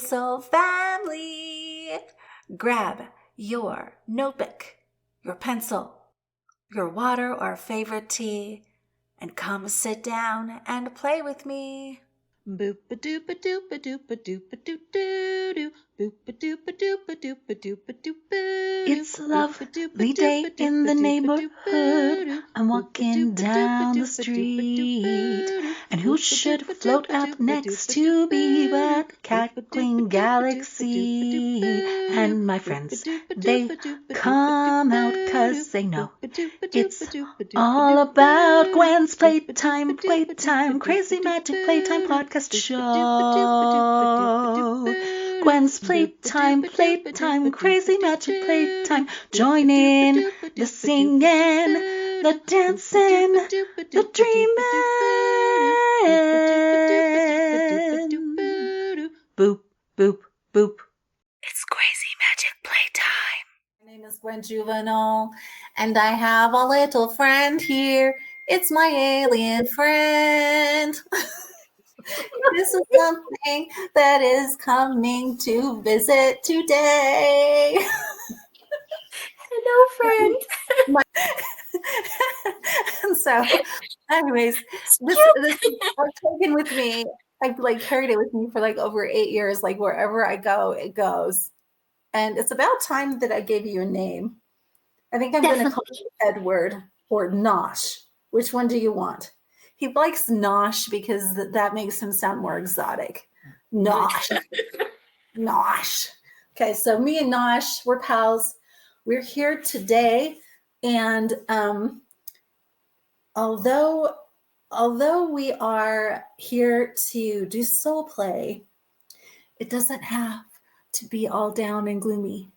soul family. Grab your notebook, your pencil, your water or favorite tea, and come sit down and play with me. It's a lovely day in the neighborhood. I'm walking down the street. And who should float up next to me but the Cat Queen Galaxy? And my friends, they come out 'cause they know it's all about Gwen's Playtime, Crazy Magick Playtime podcast show. Gwen's Playtime, Crazy Magick Playtime. Join in the singing, the dancing, the dreaming. Boop, boop, boop. It's Crazy Magick Playtime. My name is Gwen Juvenal, and I have a little friend here. It's my alien friend. This is something that is coming to visit today. Hello, friend. So, anyways, this I've taken with me. I've carried it with me for over 8 years. Wherever I go, it goes. And it's about time that I gave you a name. I think I'm going to call you Edward or Nosh. Which one do you want? He likes Nosh because that makes him sound more exotic. Nosh. Nosh. Okay, so me and Nosh, we're pals. We're here today. And although we are here to do soul play, it doesn't have to be all down and gloomy.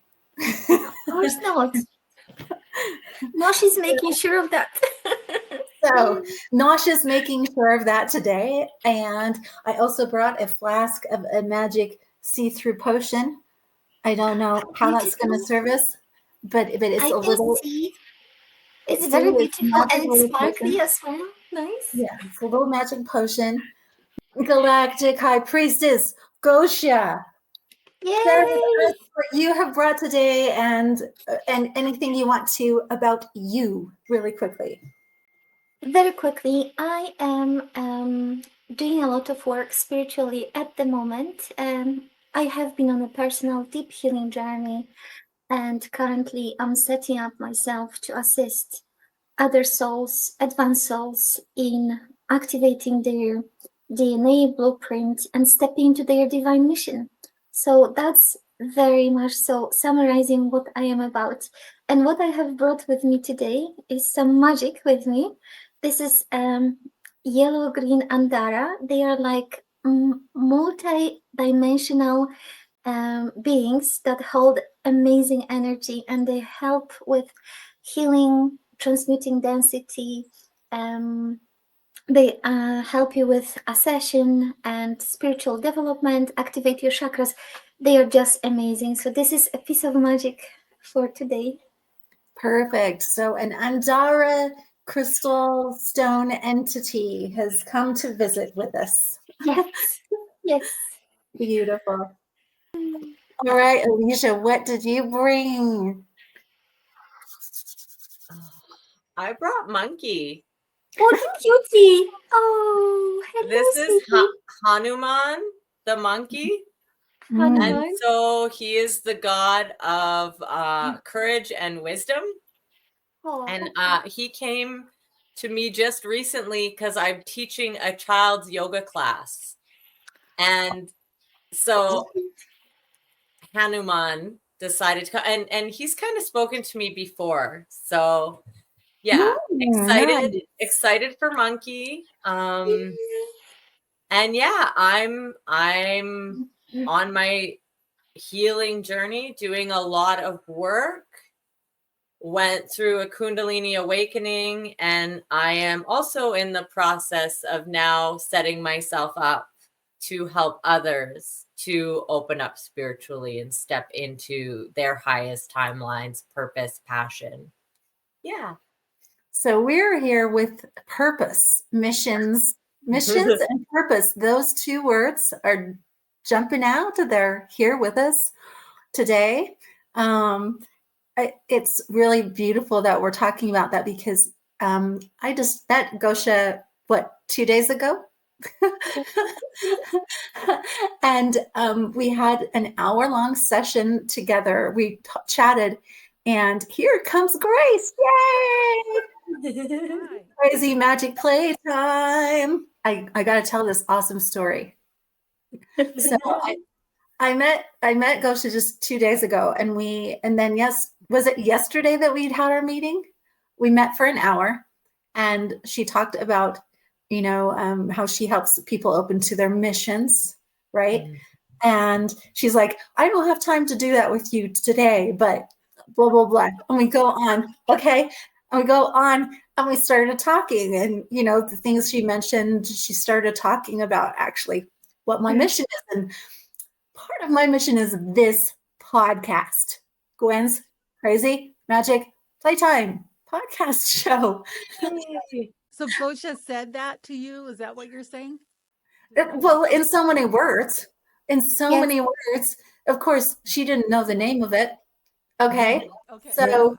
Of course not. Nosh is making sure of that. So Nosh is making sure of that today. And I also brought a flask of a magic see-through potion. I don't know how that's going to serve us, but it's a little... See. It's very beautiful and it's sparkly as well. Nice. Yeah, it's a little magic potion. Galactic High Priestess Gosia. Yay! Share with us what you have brought today and anything you want to about you really quickly. Very quickly, I am doing a lot of work spiritually at the moment. I have been on a personal deep healing journey, and currently I'm setting up myself to assist other souls, advanced souls, in activating their DNA blueprint and stepping into their divine mission. So that's very much so summarizing what I am about. And what I have brought with me today is some magic with me. This is yellow-green Andara. They are like multi-dimensional beings that hold amazing energy, and they help with healing, transmuting density. They help you with accession and spiritual development, activate your chakras. They are just amazing. So this is a piece of magic for today. Perfect. So an Andara crystal stone entity has come to visit with us. Yes. Yes. Beautiful. All right, Alecia, what did you bring? I brought Monkey. Oh, the cutie. Oh, hello, this is Hanuman, the monkey. Hanuman. And so he is the god of courage and wisdom. Oh. And he came to me just recently because I'm teaching a child's yoga class. And so Hanuman decided to come, and he's kind of spoken to me before. So yeah, excited for Monkey. And yeah, I'm on my healing journey, doing a lot of work. Went through a Kundalini awakening, and I am also in the process of now setting myself up to help others to open up spiritually and step into their highest timelines, purpose, passion. Yeah. So we're here with purpose, missions and purpose. Those two words are jumping out. They're here with us today. It's really beautiful that we're talking about that because I just met Gosia, 2 days ago? And we had an hour-long session together. We chatted, and here comes Grace. Yay! Crazy Magick Playtime. I got to tell this awesome story. So I met Gosia just 2 days ago, and then was it yesterday that we'd had our meeting? We met for an hour, and she talked about, how she helps people open to their missions, right? Mm-hmm. And she's like, I don't have time to do that with you today, but blah, blah, blah. And we go on, okay? And we go on, and we started talking, and, the things she mentioned, she started talking about actually what my mission is. And part of my mission is this podcast, Gwen's Crazy Magick Playtime podcast show. So Gosia said that to you? Is that what you're saying? Well, in so many words. Many words. Of course, she didn't know the name of it. Okay. So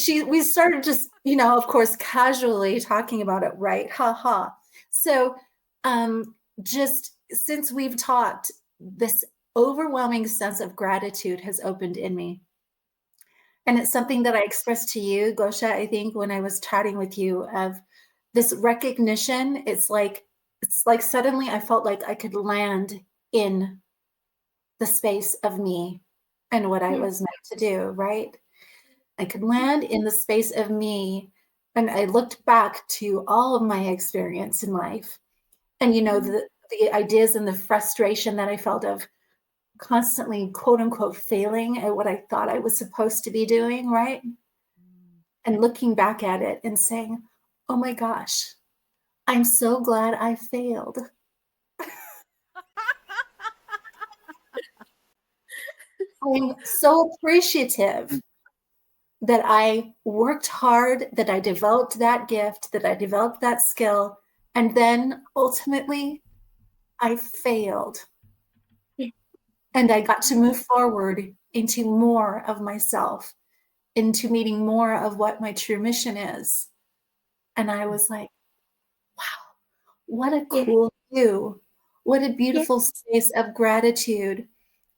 we started just, of course, casually talking about it, right? Ha ha. So just since we've talked, this overwhelming sense of gratitude has opened in me. And it's something that I expressed to you, Gosia, I think, when I was chatting with you, of this recognition. It's like suddenly I felt like I could land in the space of me and what I was meant to do, right? I could land in the space of me. And I looked back to all of my experience in life. And, the ideas and the frustration that I felt of constantly, quote unquote, failing at what I thought I was supposed to be doing, right? And looking back at it and saying, oh my gosh, I'm so glad I failed. I'm so appreciative that I worked hard, that I developed that gift, that I developed that skill, and then ultimately I failed. And I got to move forward into more of myself, into meeting more of what my true mission is. And I was like, wow, what a cool view. What a beautiful space of gratitude,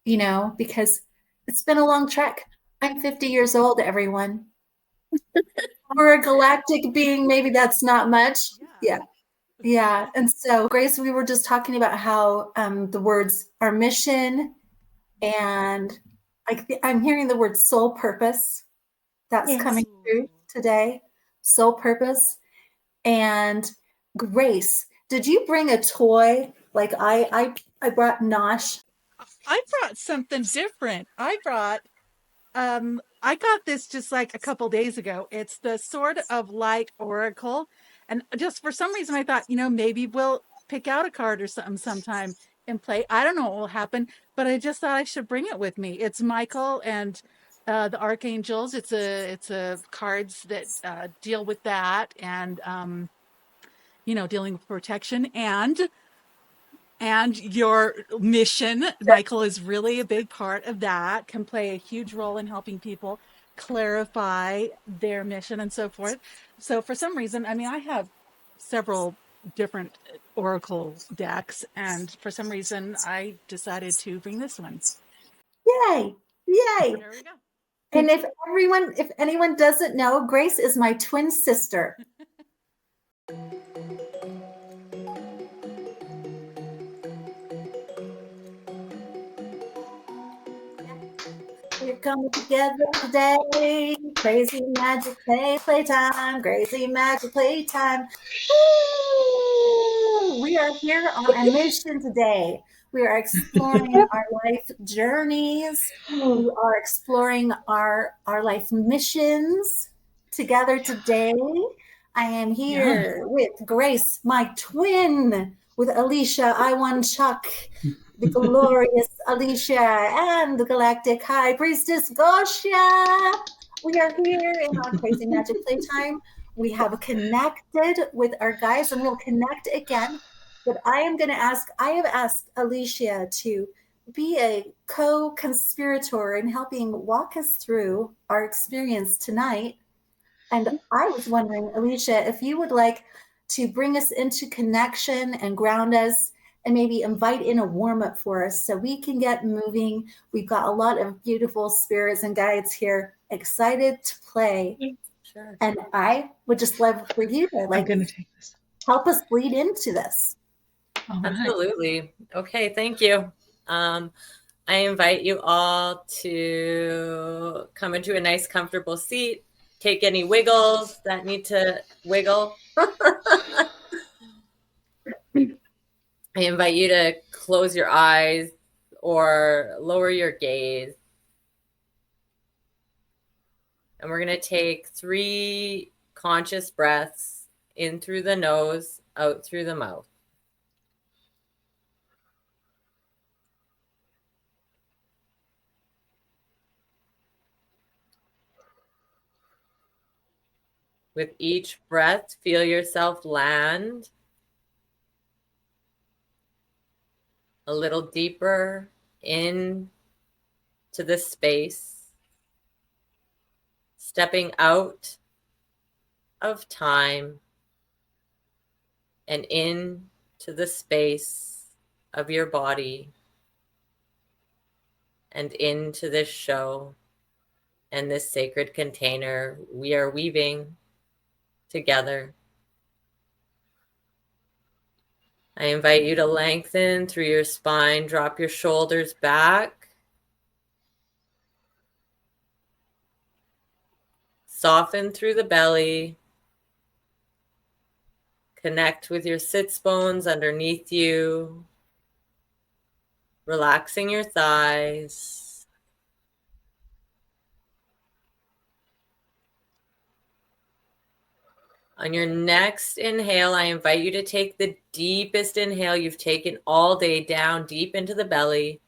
because it's been a long trek. I'm 50 years old, everyone. For a galactic being, maybe that's not much. Yeah. And so, Grace, we were just talking about how the words our mission, and I'm hearing the word soul purpose. That's coming through today. Soul purpose. And Grace, did you bring a toy? Like I brought Nosh. I brought something different. I got this just like a couple days ago. It's the Sword of Light Oracle. And just for some reason I thought, maybe we'll pick out a card or something sometime and play. I don't know what will happen, but I just thought I should bring it with me. It's Michael and the Archangels. It's a cards that deal with that and dealing with protection and your mission. Michael is really a big part of that, can play a huge role in helping people clarify their mission and so forth. So for some reason, I have several different oracle decks, and for some reason I decided to bring this one. Yay. There we go. And if anyone doesn't know, Grace is my twin sister. We're coming together today. Crazy Magick Playtime. Crazy Magick Playtime. Woo! We are here on a mission today. We are exploring our life journeys. We are exploring our life missions together today. I am here with Grace, my twin, with Alecia Iwanchuck, the glorious Alecia, and the Galactic High Priestess Gosia. We are here in our Crazy Magick Playtime. We have connected with our guys, and we'll connect again But I have asked Alecia to be a co-conspirator in helping walk us through our experience tonight. And I was wondering, Alecia, if you would like to bring us into connection and ground us and maybe invite in a warm-up for us so we can get moving. We've got a lot of beautiful spirits and guides here excited to play. Sure. And I would just love for you to I'm gonna take this. help us lead into this. All right. Absolutely. Okay, thank you. I invite you all to come into a nice, comfortable seat. Take any wiggles that need to wiggle. I invite you to close your eyes or lower your gaze. And we're going to take 3 conscious breaths in through the nose, out through the mouth. With each breath, feel yourself land a little deeper in to the space, stepping out of time and in to the space of your body and into this show and this sacred container we are weaving together. I invite you to lengthen through your spine, drop your shoulders back, soften through the belly, connect with your sits bones underneath you, relaxing your thighs. On your next inhale, I invite you to take the deepest inhale you've taken all day down deep into the belly.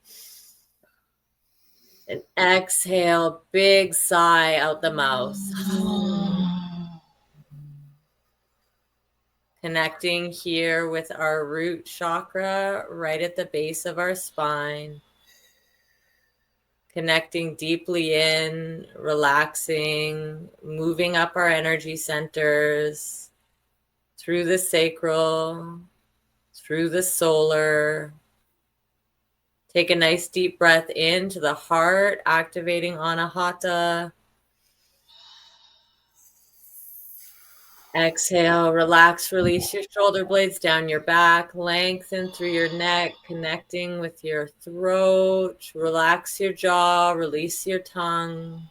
And exhale, big sigh out the mouth. Connecting here with our root chakra right at the base of our spine. Connecting deeply in, relaxing, moving up our energy centers through the sacral, through the solar. Take a nice deep breath into the heart, activating Anahata. Exhale, relax, release your shoulder blades down your back, lengthen through your neck, connecting with your throat. Relax your jaw, release your tongue.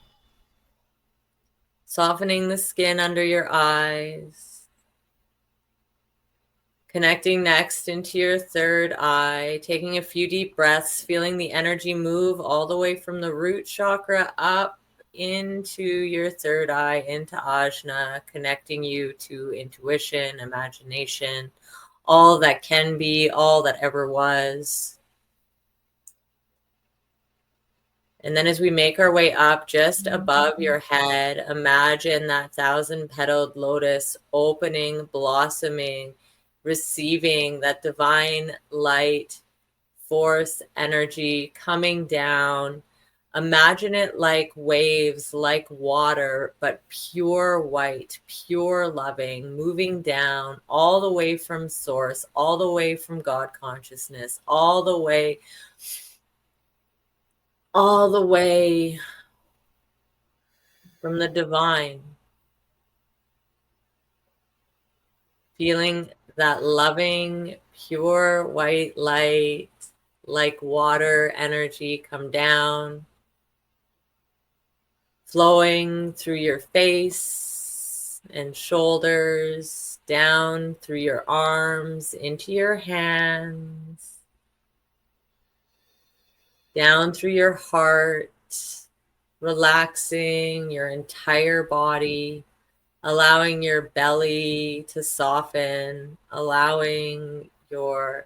Softening the skin under your eyes. Connecting next into your third eye, taking a few deep breaths, feeling the energy move all the way from the root chakra up into your third eye, into Ajna, connecting you to intuition, imagination, all that can be, all that ever was. And then as we make our way up just above your head, imagine that 1,000-petaled lotus opening, blossoming, receiving that divine light, force, energy coming down. Imagine it like waves, like water, but pure white, pure loving, moving down all the way from source, all the way from God consciousness, all the way from the divine. Feeling that loving, pure white light, like water energy come down, flowing through your face and shoulders, down through your arms, into your hands, down through your heart, relaxing your entire body, allowing your belly to soften, allowing your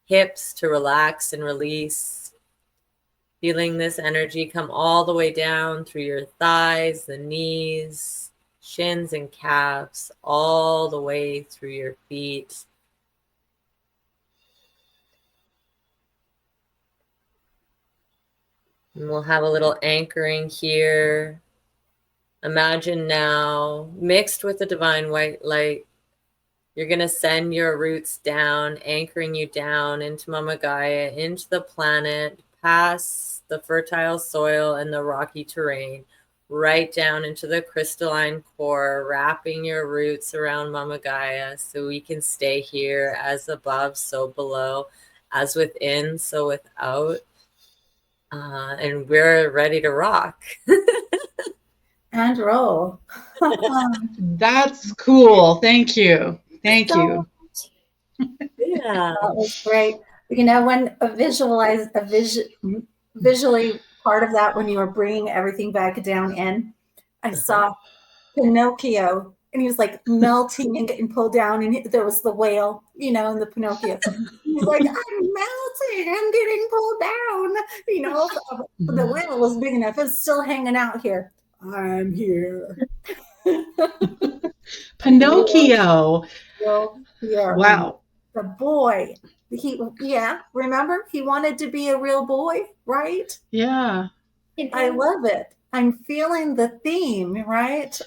hips to relax and release. Feeling this energy come all the way down through your thighs, the knees, shins and calves, all the way through your feet. And we'll have a little anchoring here. Imagine now, mixed with the divine white light, you're going to send your roots down, anchoring you down into Mama Gaia, into the planet, past the fertile soil and the rocky terrain, right down into the crystalline core, wrapping your roots around Mama Gaia so we can stay here as above, so below, as within, so without. And we're ready to rock. And roll. That's cool. Thank you. Thank you. Yeah. That was great. You know, when visually part of that, when you were bringing everything back down in, I saw Pinocchio, and he was like melting and getting pulled down, and there was the whale, you know, and the Pinocchio. He's like, I'm melting, I'm getting pulled down. You know, the whale was big enough, it's still hanging out here. I'm here. Pinocchio. Yeah. Wow. The boy. Remember? He wanted to be a real boy, right? Yeah. I love it. I'm feeling the theme, right?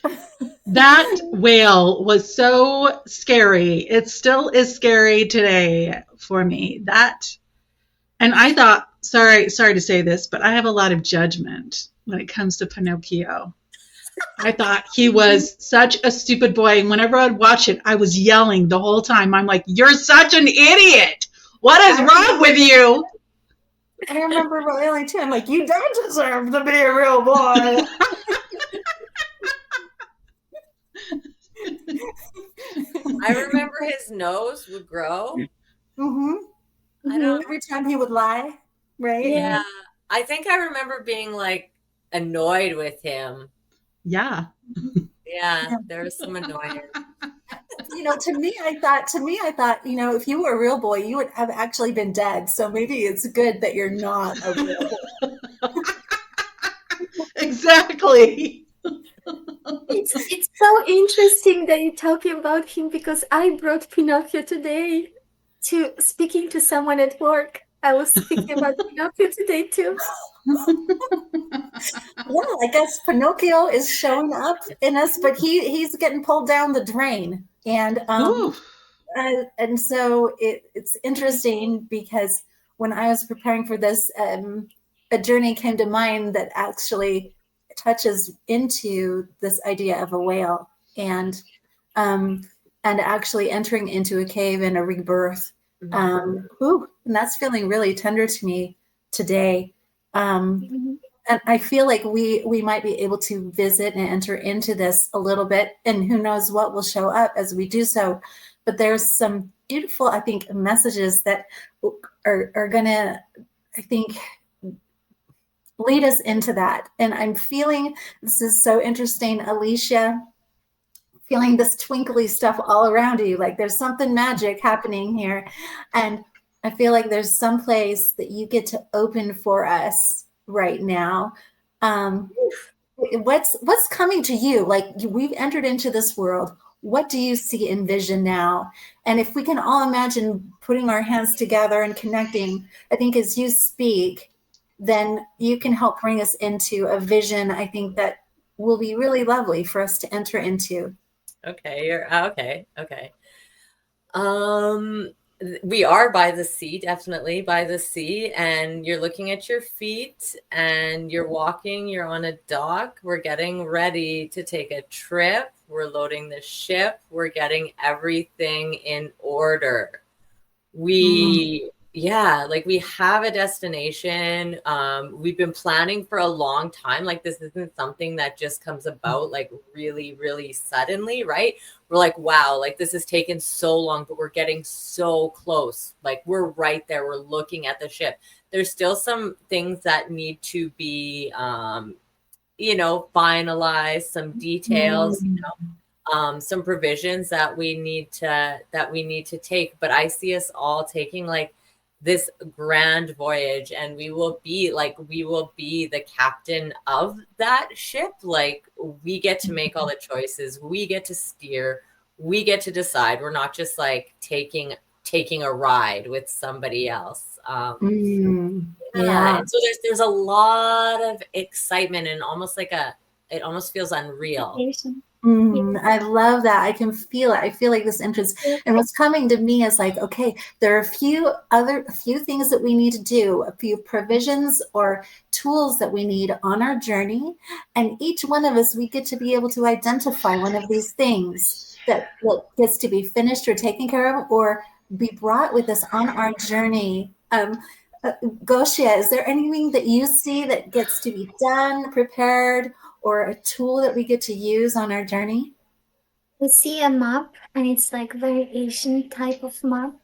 That whale was so scary. It still is scary today for me. And I thought, sorry to say this, but I have a lot of judgment when it comes to Pinocchio. I thought he was such a stupid boy. And whenever I'd watch it, I was yelling the whole time. I'm like, you're such an idiot. What is wrong with you? I remember yelling too. I'm like, you don't deserve to be a real boy. I remember his nose would grow. I don't. Every time he would lie, right? Yeah. I think I remember being like annoyed with him. Yeah. Yeah, there was some annoyance. You know, to me, I thought, you know, if you were a real boy, you would have actually been dead. So maybe it's good that you're not a real boy. Exactly. It's so interesting that you're talking about him, because I brought Pinocchio today to speaking to someone at work. I was speaking about Pinocchio today too. Well, I guess Pinocchio is showing up in us, but he's getting pulled down the drain, and so it's interesting because when I was preparing for this, a journey came to mind that actually touches into this idea of a whale and actually entering into a cave and a rebirth. And that's feeling really tender to me today. And I feel like we might be able to visit and enter into this a little bit, and who knows what will show up as we do so. But there's some beautiful, I think, messages that are gonna, I think, lead us into that. And I'm feeling, this is so interesting, Alecia, feeling this twinkly stuff all around you. Like there's something magic happening here. And I feel like there's some place that you get to open for us right now. What's coming to you? Like we've entered into this world. What do you see in vision now? And if we can all imagine putting our hands together and connecting, I think as you speak, then you can help bring us into a vision, I think, that will be really lovely for us to enter into. Okay. Okay. We are by the sea, definitely by the sea, and you're looking at your feet and you're walking, you're on a dock. We're getting ready to take a trip. We're loading the ship. We're getting everything in order. We have a destination. We've been planning for a long time. Like this isn't something that just comes about like really, really suddenly, right? We're like, wow, like this has taken so long, but we're getting so close. Like we're right there. We're looking at the ship. There's still some things that need to be, finalized, some details, some provisions that we need to take. But I see us all taking like this grand voyage, and we will be the captain of that ship. Like we get to make all the choices, we get to steer, we get to decide. We're not just like taking a ride with somebody else. Yeah. And so there's a lot of excitement and almost like it almost feels unreal. I love that. I can feel it. I feel like this entrance. And what's coming to me is like, okay, there are a few things that we need to do, a few provisions or tools that we need on our journey. And each one of us, we get to be able to identify one of these things that gets to be finished or taken care of or be brought with us on our journey. Gosia, is there anything that you see that gets to be done, prepared, or a tool that we get to use on our journey? I see a map, and it's like very Asian type of map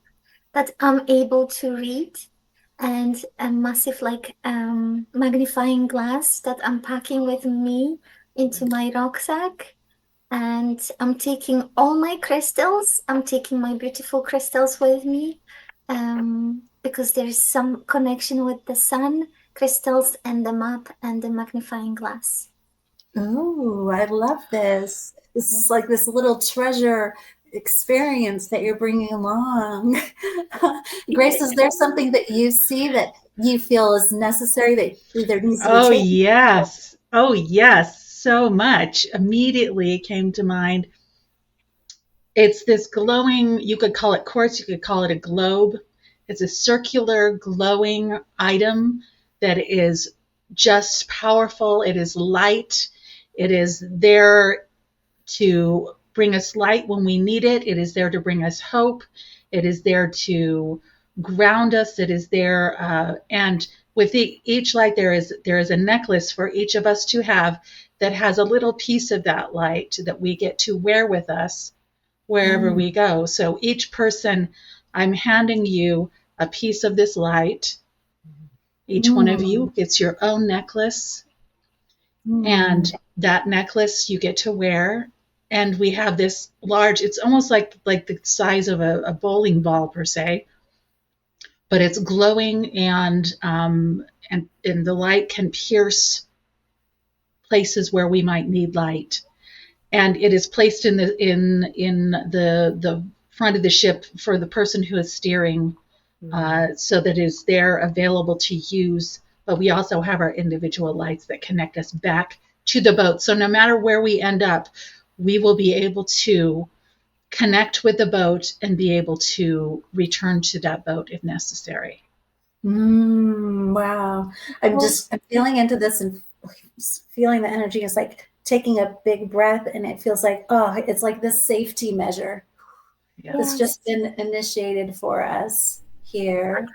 that I'm able to read, and a massive like magnifying glass that I'm packing with me into my rucksack. And I'm taking all my crystals. I'm taking my beautiful crystals with me, because there's some connection with the sun, crystals, and the map and the magnifying glass. Oh, I love this. This is like this little treasure experience that you're bringing along. Grace, is there something that you see that you feel is necessary that either needs to be Oh, taken? yes. Oh, yes. So much. Immediately came to mind. It's this glowing, you could call it quartz, you could call it a globe. It's a circular glowing item that is just powerful. It is light. It is there to bring us light when we need it. It is there to bring us hope. It is there to ground us. It is there, and with each light, there is a necklace for each of us to have that has a little piece of that light that we get to wear with us wherever we go. So each person, I'm handing you a piece of this light. Each one of you gets your own necklace, and that necklace you get to wear. And we have this large, it's almost like the size of a bowling ball per se, but it's glowing, and the light can pierce places where we might need light. And it is placed in the front of the ship for the person who is steering, so that it is there available to use. But we also have our individual lights that connect us back to the boat. So no matter where we end up, we will be able to connect with the boat and be able to return to that boat if necessary. Wow. I'm feeling into this and feeling the energy. It's like taking a big breath, and it feels like, it's like this safety measure. Yes. It's just been initiated for us here.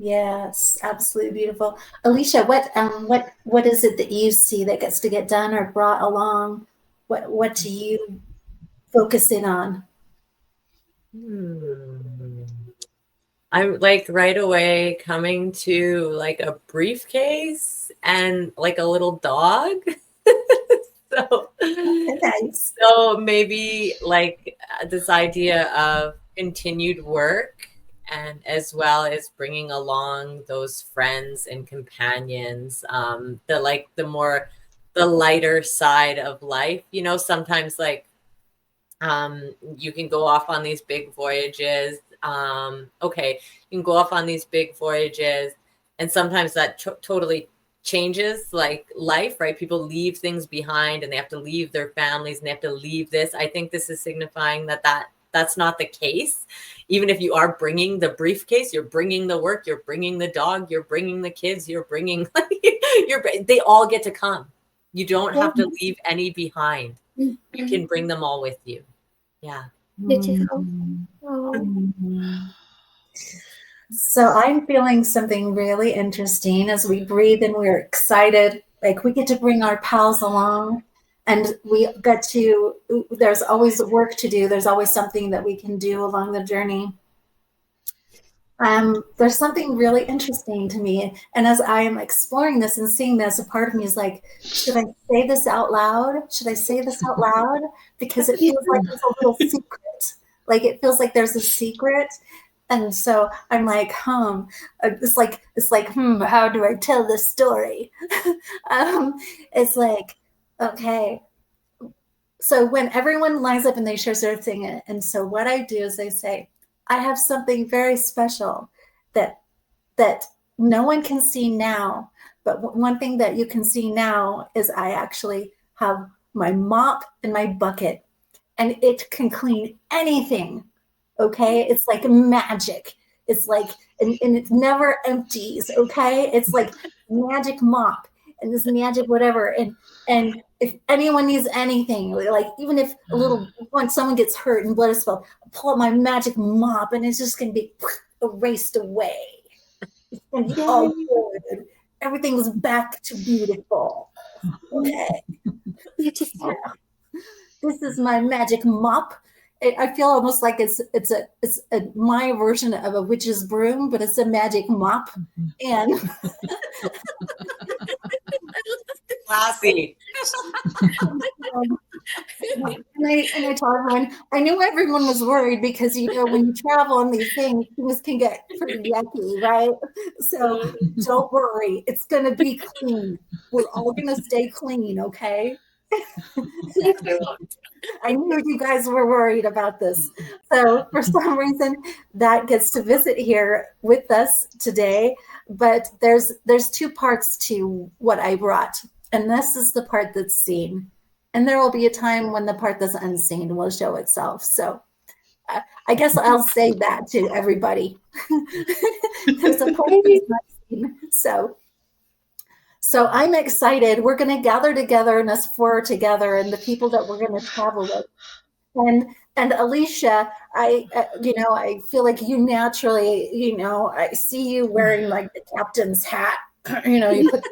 Yes, absolutely beautiful. Alecia, what is it that you see that gets to get done or brought along? What do you focus in on? I'm like right away coming to like a briefcase and like a little dog. So, nice. So maybe like this idea of continued work, and as well as bringing along those friends and companions, the lighter side of life. You know, sometimes like you can go off on these big voyages. You can go off on these big voyages, and sometimes that totally changes like life, right? People leave things behind, and they have to leave their families, and they have to leave this. I think this is signifying that's not the case. Even if you are bringing the briefcase, you're bringing the work, you're bringing the dog, you're bringing the kids, you're bringing they all get to come. You don't have to leave any behind. You can bring them all with you. Yeah. Beautiful. So I'm feeling something really interesting as we breathe, and we're excited. Like we get to bring our pals along, and there's always work to do. There's always something that we can do along the journey. There's something really interesting to me. And as I am exploring this and seeing this, a part of me is like, should I say this out loud? Should I say this out loud? Because it feels like there's a little secret. Like it feels like there's a secret. And so I'm like, it's like, how do I tell this story? It's like, okay. So when everyone lines up and they share their thing, and so what I do is I say, I have something very special that that no one can see now. But one thing that you can see now is I actually have my mop and my bucket, and it can clean anything. Okay, it's like magic. It's like, and it never empties. Okay, it's like magic mop and this magic whatever. And if anyone needs anything, like even if a little, when someone gets hurt and blood is spilled, I pull out my magic mop and it's just gonna be erased away. It's gonna be all good. Everything's back to beautiful. Okay. Beautiful. This is my magic mop. I feel almost like it's my version of a witch's broom, but it's a magic mop. And classy. And I told everyone, I knew everyone was worried because, you know, when you travel on these things can get pretty yucky, right? So don't worry, it's going to be clean. We're all going to stay clean, okay? I knew you guys were worried about this. So for some reason, that gets to visit here with us today. But there's two parts to what I brought. And this is the part that's seen. And there will be a time when the part that's unseen will show itself. So I guess I'll say that to everybody. There's a part that's not seen. So I'm excited. We're going to gather together, and us four together, and the people that we're going to travel with. And Alecia, I feel like you naturally, I see you wearing like the captain's hat. You put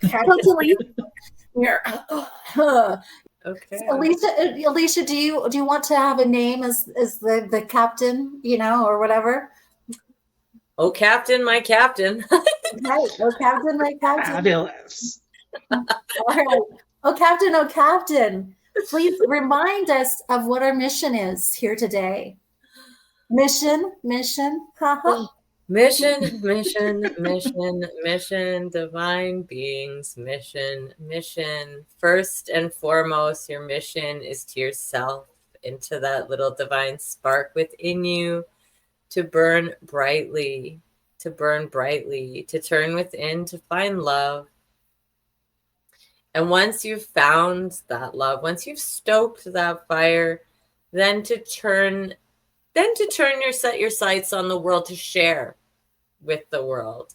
the hat totally. Okay. So Alecia, do you want to have a name as the captain, or whatever? Oh, captain, my captain. Right. Oh, captain, my captain. Fabulous. All right. Oh, captain. Please remind us of what our mission is here today. Mission. Haha. Mission, divine beings, mission. First and foremost, your mission is to yourself, into that little divine spark within you, to burn brightly, to turn within, to find love. And once you've found that love, once you've stoked that fire, then to turn your sights on the world, to share with the world.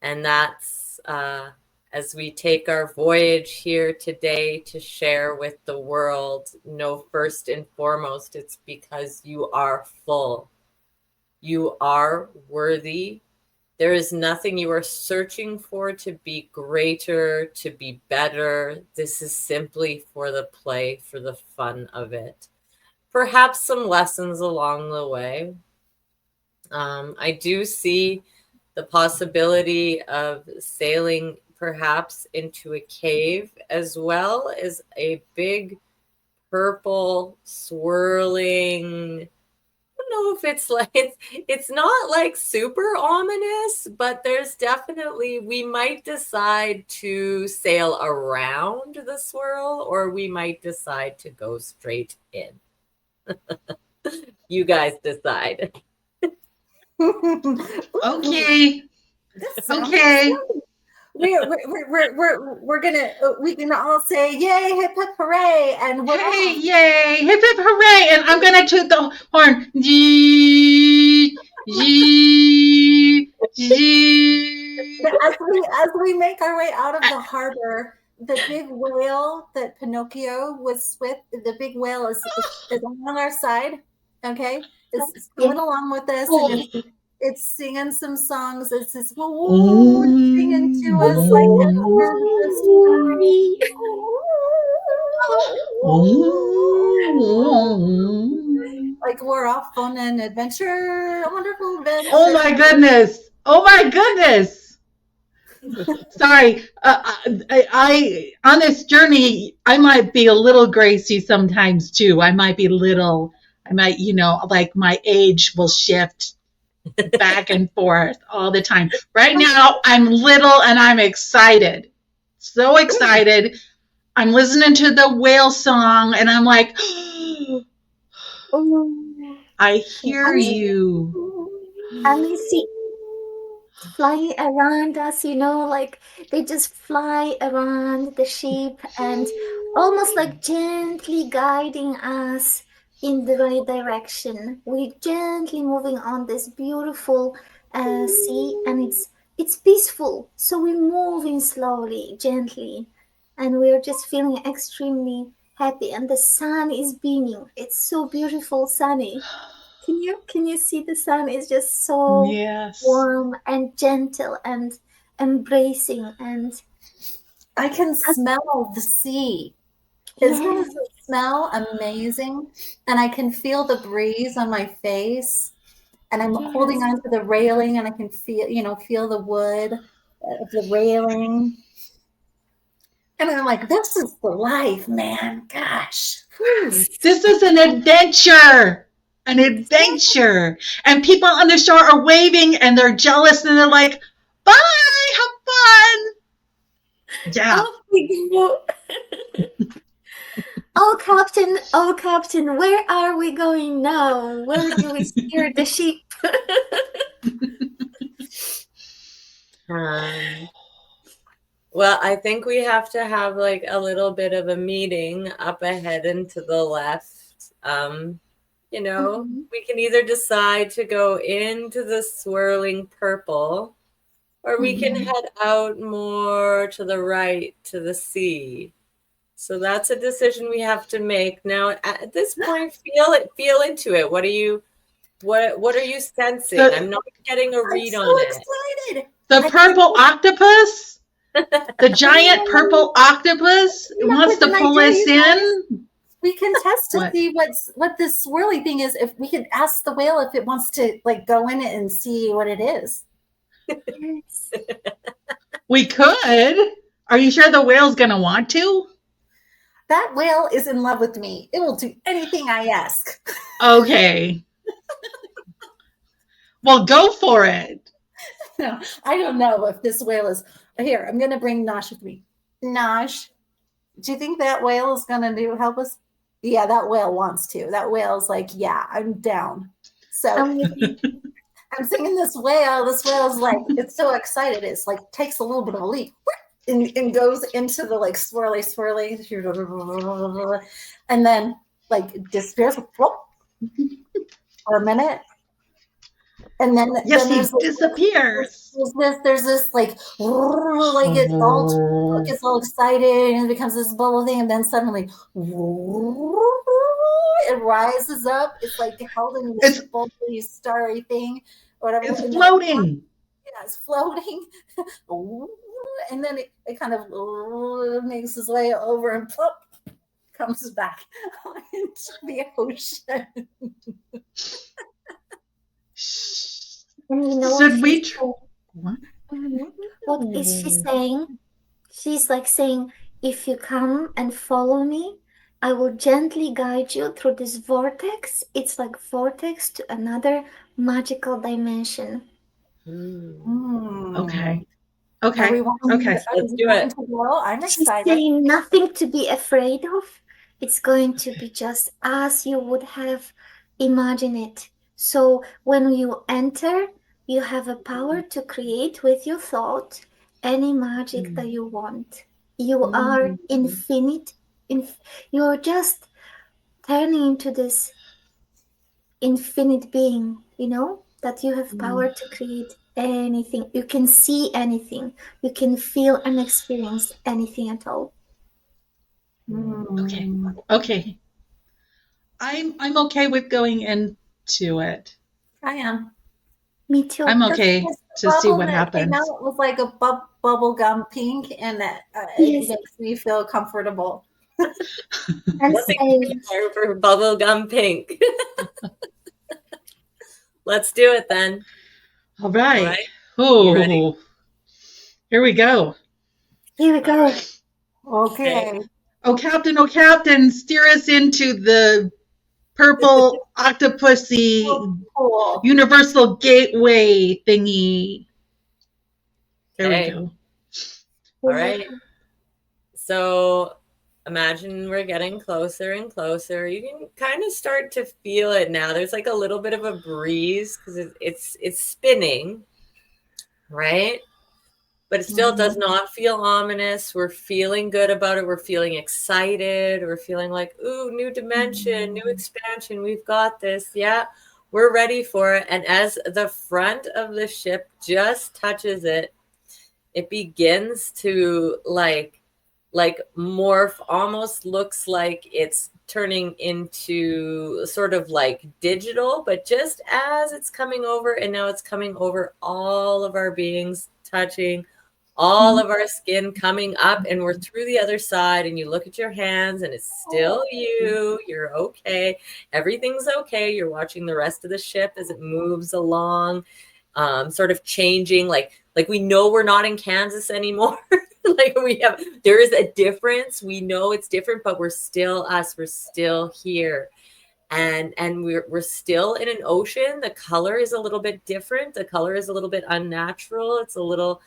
And that's as we take our voyage here today to share with the world, know first and foremost, it's because you are full. You are worthy. There is nothing you are searching for to be greater, to be better. This is simply for the play, for the fun of it. Perhaps some lessons along the way. I do see the possibility of sailing perhaps into a cave, as well as a big purple swirling, I don't know if it's not like super ominous, but there's definitely, we might decide to sail around the swirl, or we might decide to go straight in. You guys decide. Okay. We can all say yay, hip hip hooray, and hey, yay, hip hip hooray, and I'm gonna toot the horn. Gee. As we make our way out of the harbor, the big whale that Pinocchio was with, the big whale is on our side. Okay, it's coming along with us, and it's singing some songs. It's singing to us like we're off on an adventure, a wonderful adventure. Oh my goodness! Sorry, I on this journey, I might be a little Gracie sometimes too. I might, like my age will shift back and forth all the time. Right now, I'm little and I'm excited. So excited. I'm listening to the whale song and I'm like, I hear you. Alecia, flying around us, like they just fly around the ship and almost like gently guiding us in the right direction. We're gently moving on this beautiful sea, and it's peaceful. So we're moving slowly, gently, and we're just feeling extremely happy. And the sun is beaming. It's so beautiful, sunny. Can you see the sun is just so Yes. warm and gentle and embracing and I can smell the sea. Isn't yes, the smell amazing? And I can feel the breeze on my face. And I'm holding yes. onto the railing, and I can feel the wood of the railing. And I'm like, this is the life, man. Gosh. Whew. This is an adventure. An adventure. And people on the shore are waving and they're jealous and they're like, bye, have fun. Yeah. Off we go. Oh Captain, where are we going now? Where do we steer the ship? Well, I think we have to have like a little bit of a meeting up ahead and to the left. We can either decide to go into the swirling purple, or we can head out more to the right to the sea. So that's a decision we have to make. Now at this point, feel into it. What are you sensing? I'm not getting a read on it. Excited. The purple octopus? The giant purple octopus wants to pull us in. We can test to see what this swirly thing is. If we could ask the whale if it wants to like go in it and see what it is. Yes. We could. Are you sure the whale's going to want to? That whale is in love with me. It will do anything I ask. Okay. Well, go for it. No, I don't know if this whale is here. I'm going to bring Nosh with me. Nosh, do you think that whale is going to help us? Yeah, that whale wants to. That whale's like, yeah, I'm down. So I'm singing this whale. This whale's like, it's so excited. It's like takes a little bit of a leap and goes into the like swirly, and then like disappears for a minute. And then yes, he disappears. There's this like it's all excited and it becomes this bubble thing, and then suddenly it rises up. It's like held in this bubbly starry thing, whatever. It's floating. Yeah, it's floating, and then it kind of makes its way over and plop comes back into the ocean. And should we what is she saying? She's like saying, if you come and follow me, I will gently guide you through this vortex. It's like vortex to another magical dimension. Okay. Okay. Let's do it. I'm excited. She's saying nothing to be afraid of. It's going to be just as you would have imagined it. So when you enter, you have a power to create with your thought any magic that you want. You are infinite. You're just turning into this infinite being, that you have power to create anything. You can see anything. You can feel and experience anything at all. Okay. I'm okay with going into it. I am. Me too. I'm okay to see what happens. Came out with like a bubble gum pink, and it makes me feel comfortable. And for bubble gum pink. Let's do it then. All right. Oh, here we go. Okay. Oh, Captain, steer us into the purple octopusy universal gateway thingy. There we go. All right. So imagine we're getting closer and closer. You can kind of start to feel it now. There's like a little bit of a breeze because it's spinning. right? But it still does not feel ominous. We're feeling good about it. We're feeling excited. We're feeling like, ooh, new dimension, new expansion. We've got this. Yeah, we're ready for it. And as the front of the ship just touches it, it begins to like morph, almost looks like it's turning into sort of like digital, but just as it's coming over, and now it's coming over all of our beings, touching all of our skin, coming up, and we're through the other side, and you look at your hands and it's still you. You're okay. Everything's okay. You're watching the rest of the ship as it moves along, sort of changing, like we know we're not in Kansas anymore. Like there is a difference. We know it's different, but we're still us. We're still here. And we're still in an ocean. The color is a little bit different. The color is a little bit unnatural. It's a little,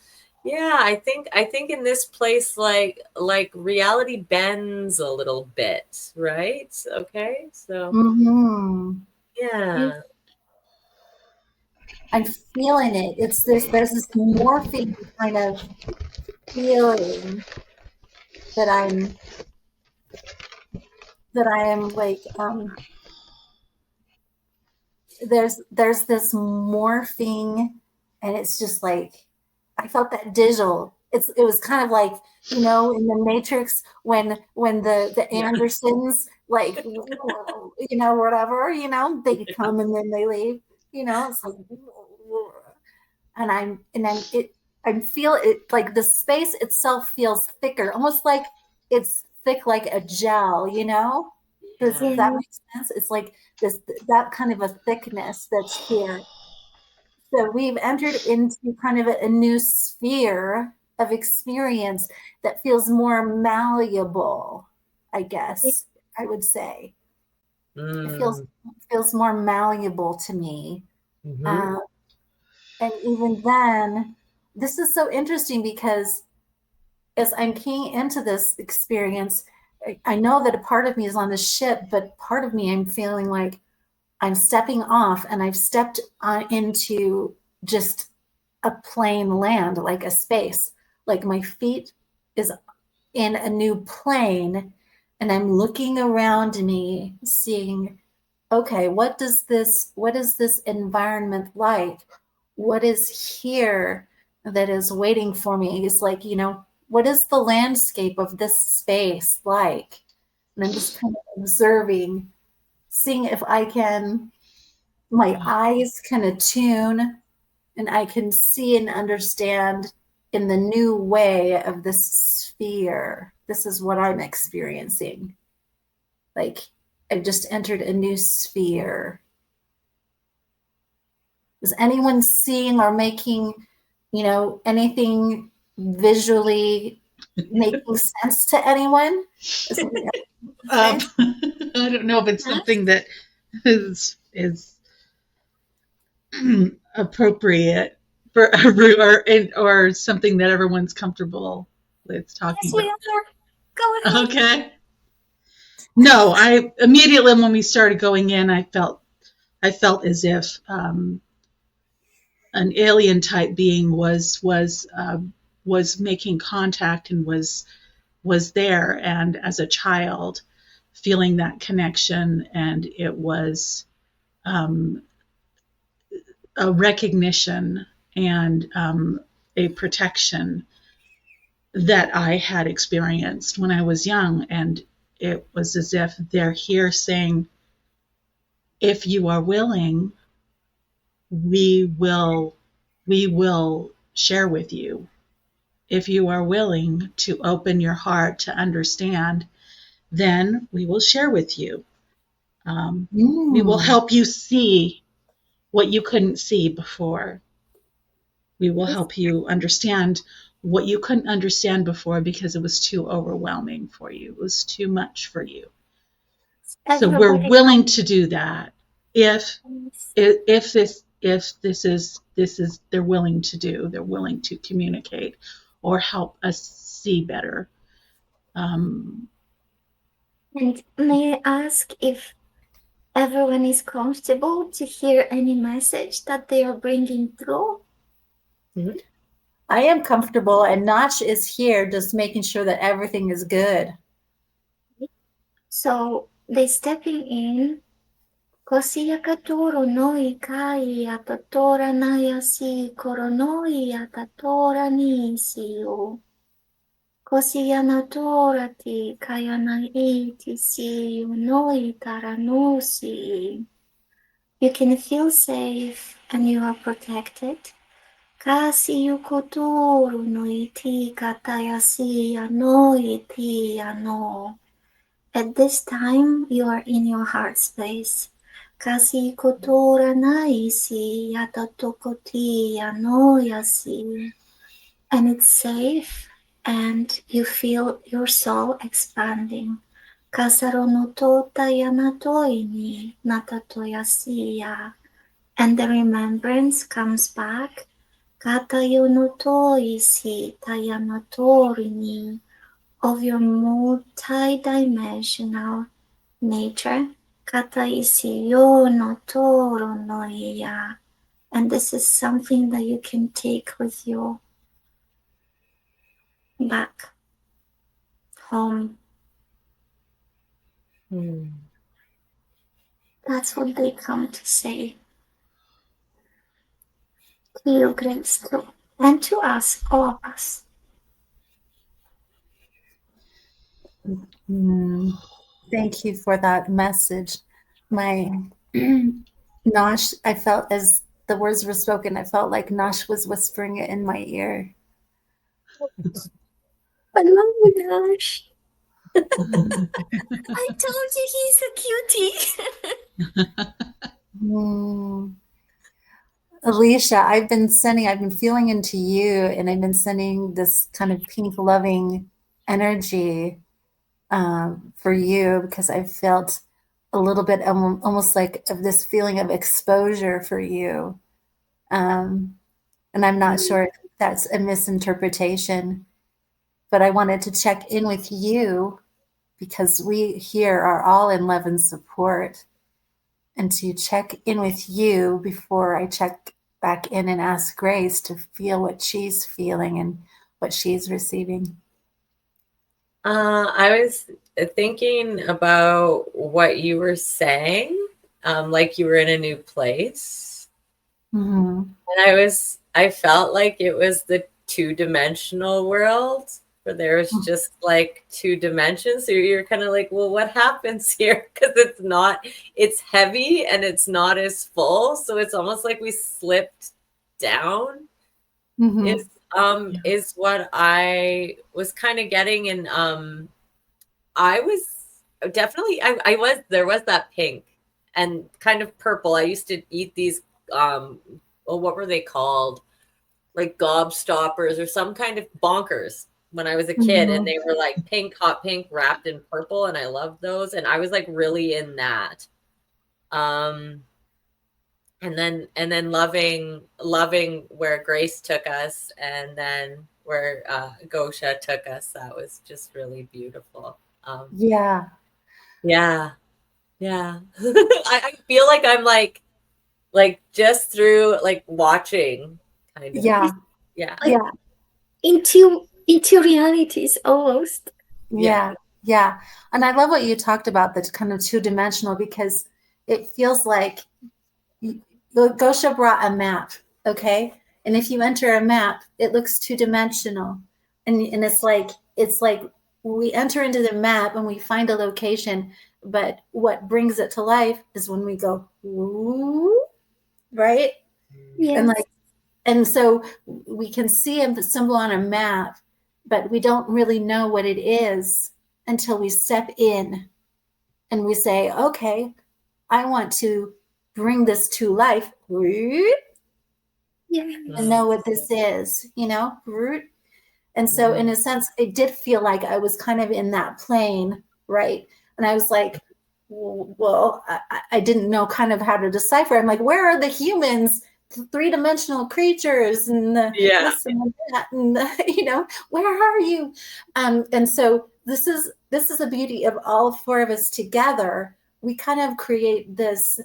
yeah, I think in this place, like reality bends a little bit, right? Okay, so yeah, I'm feeling it. There's this morphing kind of feeling that I am like, there's this morphing, and it's just like, I felt that digital. It was kind of like, in the Matrix when the Andersons, like, whatever, they come and then they leave, it's like, and I feel it, like the space itself feels thicker, almost like it's thick like a gel, Does that make sense? It's like that kind of a thickness that's here. So we've entered into kind of a new sphere of experience that feels more malleable, I guess I would say. It feels more malleable to me. And even then, this is so interesting because as I'm keying into this experience, I know that a part of me is on the ship, but part of me, I'm feeling like I'm stepping off, and I've stepped into just a plain land, like a space, like my feet is in a new plane, and I'm looking around me, seeing, okay, what is this environment like? What is here that is waiting for me? It's like, what is the landscape of this space like? And I'm just kind of observing, seeing if my eyes can attune, and I can see and understand in the new way of this sphere. This is what I'm experiencing. Like, I've just entered a new sphere. Is anyone seeing or making, anything visually making sense to anyone? I don't know if it's something that is appropriate for or something that everyone's comfortable with talking about. Go ahead. Okay. No, I immediately, when we started going in, I felt as if an alien type being was making contact and was there, and as a child feeling that connection, and it was a recognition and a protection that I had experienced when I was young. And it was as if they're here saying, if you are willing, we will share with you. If you are willing to open your heart to understand, then we will share with you. We will help you see what you couldn't see before. We will help you understand what you couldn't understand before because it was too overwhelming for you. It was too much for you. So we're willing to do that if this is they're willing to communicate or help us see better. And may I ask if everyone is comfortable to hear any message that they are bringing through? I am comfortable, and Notch is here just making sure that everything is good. So they stepping in. Kosia katoro noi kai atatora naya si koronoi atatora ni si o. Kosia natora ti kaya nai ti si noi tarano si. You can feel safe and you are protected. Kasi yukotoro noi ti kataya si anoi ti ano. At this time, you are in your heart space. Kasi kotora naisi yatatokoti anoyasi. And it's safe, and you feel your soul expanding. Kasaronotota yanatoini natatoyasiya. And the remembrance comes back. Katayonotoisi tayanatorini of your multidimensional nature. Kataisiyo no toro no iya. And this is something that you can take with you back home. That's what they come to say to you, Grace, too. And to us, all of us. Thank you for that message. My Nosh, I felt as the words were spoken, I felt like Nosh was whispering it in my ear. I love you, Nosh. I told you he's a cutie. Alecia, I've been feeling into you, and I've been sending this kind of pink loving energy for you, because I felt a little bit almost like of this feeling of exposure for you. And I'm not sure if that's a misinterpretation, but I wanted to check in with you because we here are all in love and support, and to check in with you before I check back in and ask Grace to feel what she's feeling and what she's receiving. I was thinking about what you were saying, like you were in a new place. And I felt like it was the two-dimensional world where there's just like two dimensions. So you're kind of like, well, what happens here? Because it's heavy and it's not as full. So it's almost like we slipped down. Is what I was kind of getting. And I was definitely there was that pink and kind of purple. I used to eat these what were they called? Like gobstoppers or some kind of bonkers when I was a kid, and they were like pink, hot pink, wrapped in purple, and I loved those, and I was like really in that. And then loving where Grace took us, and then where Gosia took us. That was just really beautiful. Yeah. I feel like I'm like just through like watching kind of. Yeah. Into realities almost. Yeah. And I love what you talked about, the kind of two-dimensional, because it feels like Gosia brought a map, okay? And if you enter a map, it looks two-dimensional. And it's like we enter into the map and we find a location, but what brings it to life is when we go, ooh, right? Yes. And so we can see a symbol on a map, but we don't really know what it is until we step in and we say, okay, I want to bring this to life. And know what this is, And so in a sense, it did feel like I was kind of in that plane, right? And I was like, well, I didn't know kind of how to decipher. I'm like, where are the humans, three-dimensional creatures, and this and that, and where are you? And so this is the beauty of all four of us together. We kind of create this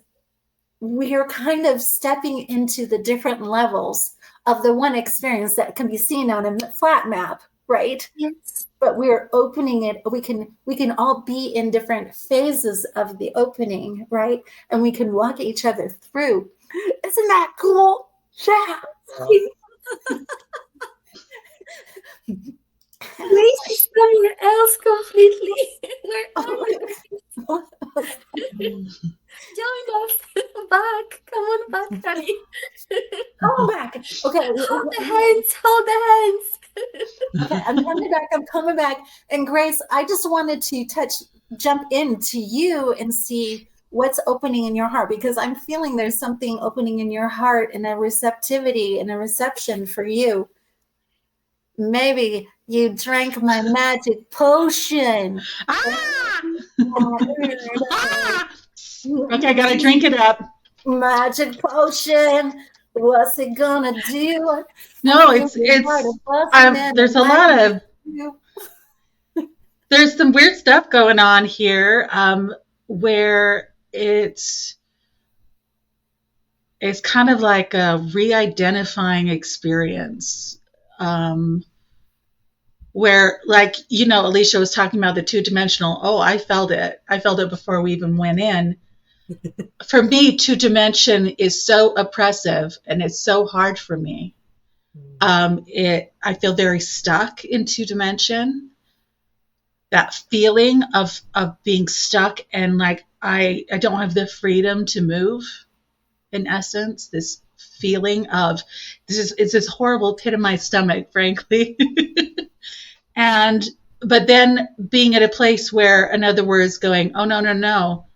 we're kind of stepping into the different levels of the one experience that can be seen on a flat map, right? Yes. But we're opening it. We can all be in different phases of the opening, right? And we can walk each other through. Isn't that cool? Yeah. Grace is somewhere else completely. Where are you? Join us back. Come on back, honey. Come back. Okay. Hold the hands. Hold the hands. Okay, I'm coming back. And Grace, I just wanted to jump into you and see what's opening in your heart, because I'm feeling there's something opening in your heart and a receptivity and a reception for you. Maybe you drank my magic potion. Okay, I gotta drink it up. Magic potion. What's it gonna do? No, it's there's a lot of there's some weird stuff going on here, where it's kind of like a re-identifying experience, where, like, Alecia was talking about the two-dimensional. Oh, I felt it before we even went in. For me, two-dimension is so oppressive and it's so hard for me. I feel very stuck in two-dimension. That feeling of being stuck and like I don't have the freedom to move, in essence. This feeling of it's this horrible pit in my stomach, frankly. But then being at a place where, in other words, going, oh, no.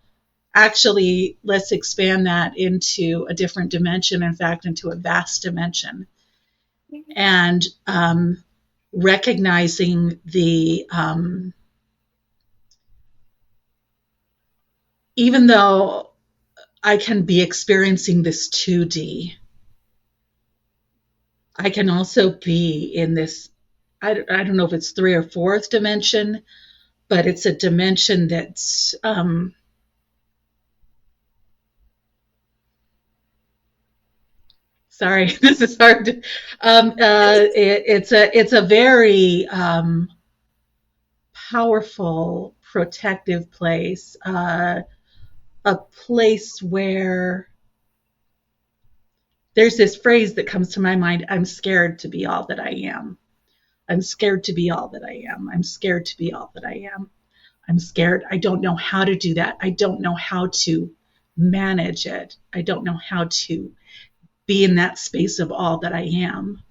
Actually, let's expand that into a different dimension, in fact, into a vast dimension. And recognizing the, even though I can be experiencing this 2D, I can also be in this, I don't know if it's 3rd or 4th dimension, but it's a dimension that's, sorry, this is hard. It's a very powerful, protective place, a place where there's this phrase that comes to my mind: I'm scared to be all that I am. I'm scared to be all that I am. I'm scared to be all that I am. I'm scared. I don't know how to do that. I don't know how to manage it. I don't know how to be in that space of all that I am.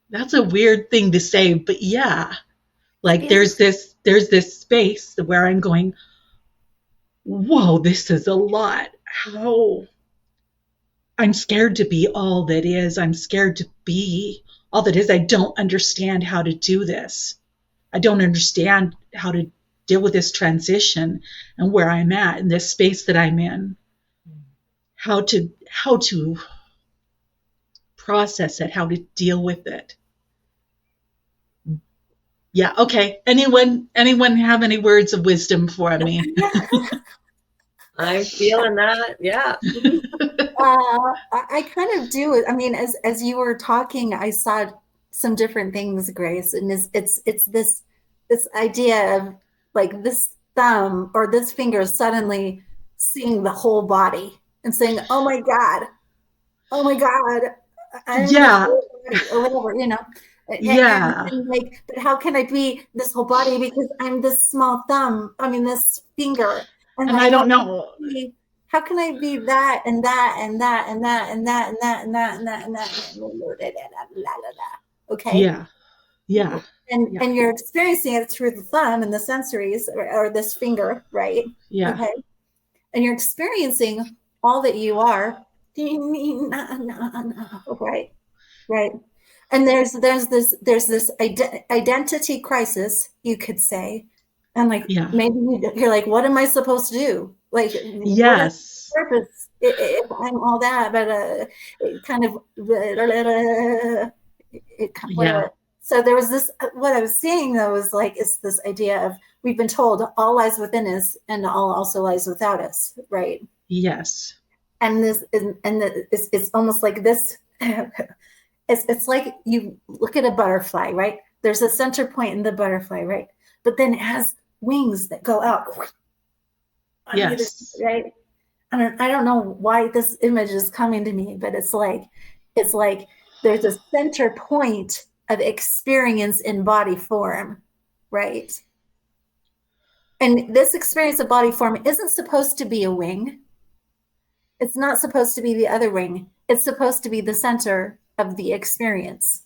That's a weird thing to say, but yeah, like there's this space where I'm going, whoa, this is a lot. How? I'm scared to be all that is. I'm scared to be all that is. I don't understand how to do this. I don't understand how to deal with this transition and where I'm at in this space that I'm in. How to process it, how to deal with it. Yeah, okay. Anyone have any words of wisdom for me? I'm feeling that. Yeah. I kind of do. I mean, as you were talking, I saw some different things, Grace, and it's this idea of like this thumb or this finger suddenly seeing the whole body and saying, "Oh my God, I'm yeah, the whole body," or whatever, Yeah. And like, but how can I be this whole body because I'm this small thumb? I mean, this finger, and I don't know. How can I be that and that and that and that and that and that and that and that and that? Okay. Yeah. And you're experiencing it through the thumb and the sensories or this finger, right? Yeah. Okay. And you're experiencing all that you are. Right. And there's this identity crisis, you could say, and like maybe you're like, what am I supposed to do? Like, yes, what is purpose if I'm all that? But it kind of whatever. So there was this, what I was seeing though was like, it's this idea of, we've been told all lies within us and all also lies without us, right? Yes. And this is, and it's almost like this, it's like you look at a butterfly, right? There's a center point in the butterfly, right? But then it has wings that go out. Yes. Right? I don't know why this image is coming to me, but it's like there's a center point of experience in body form, right? And this experience of body form isn't supposed to be a wing. It's not supposed to be the other wing. It's supposed to be the center of the experience,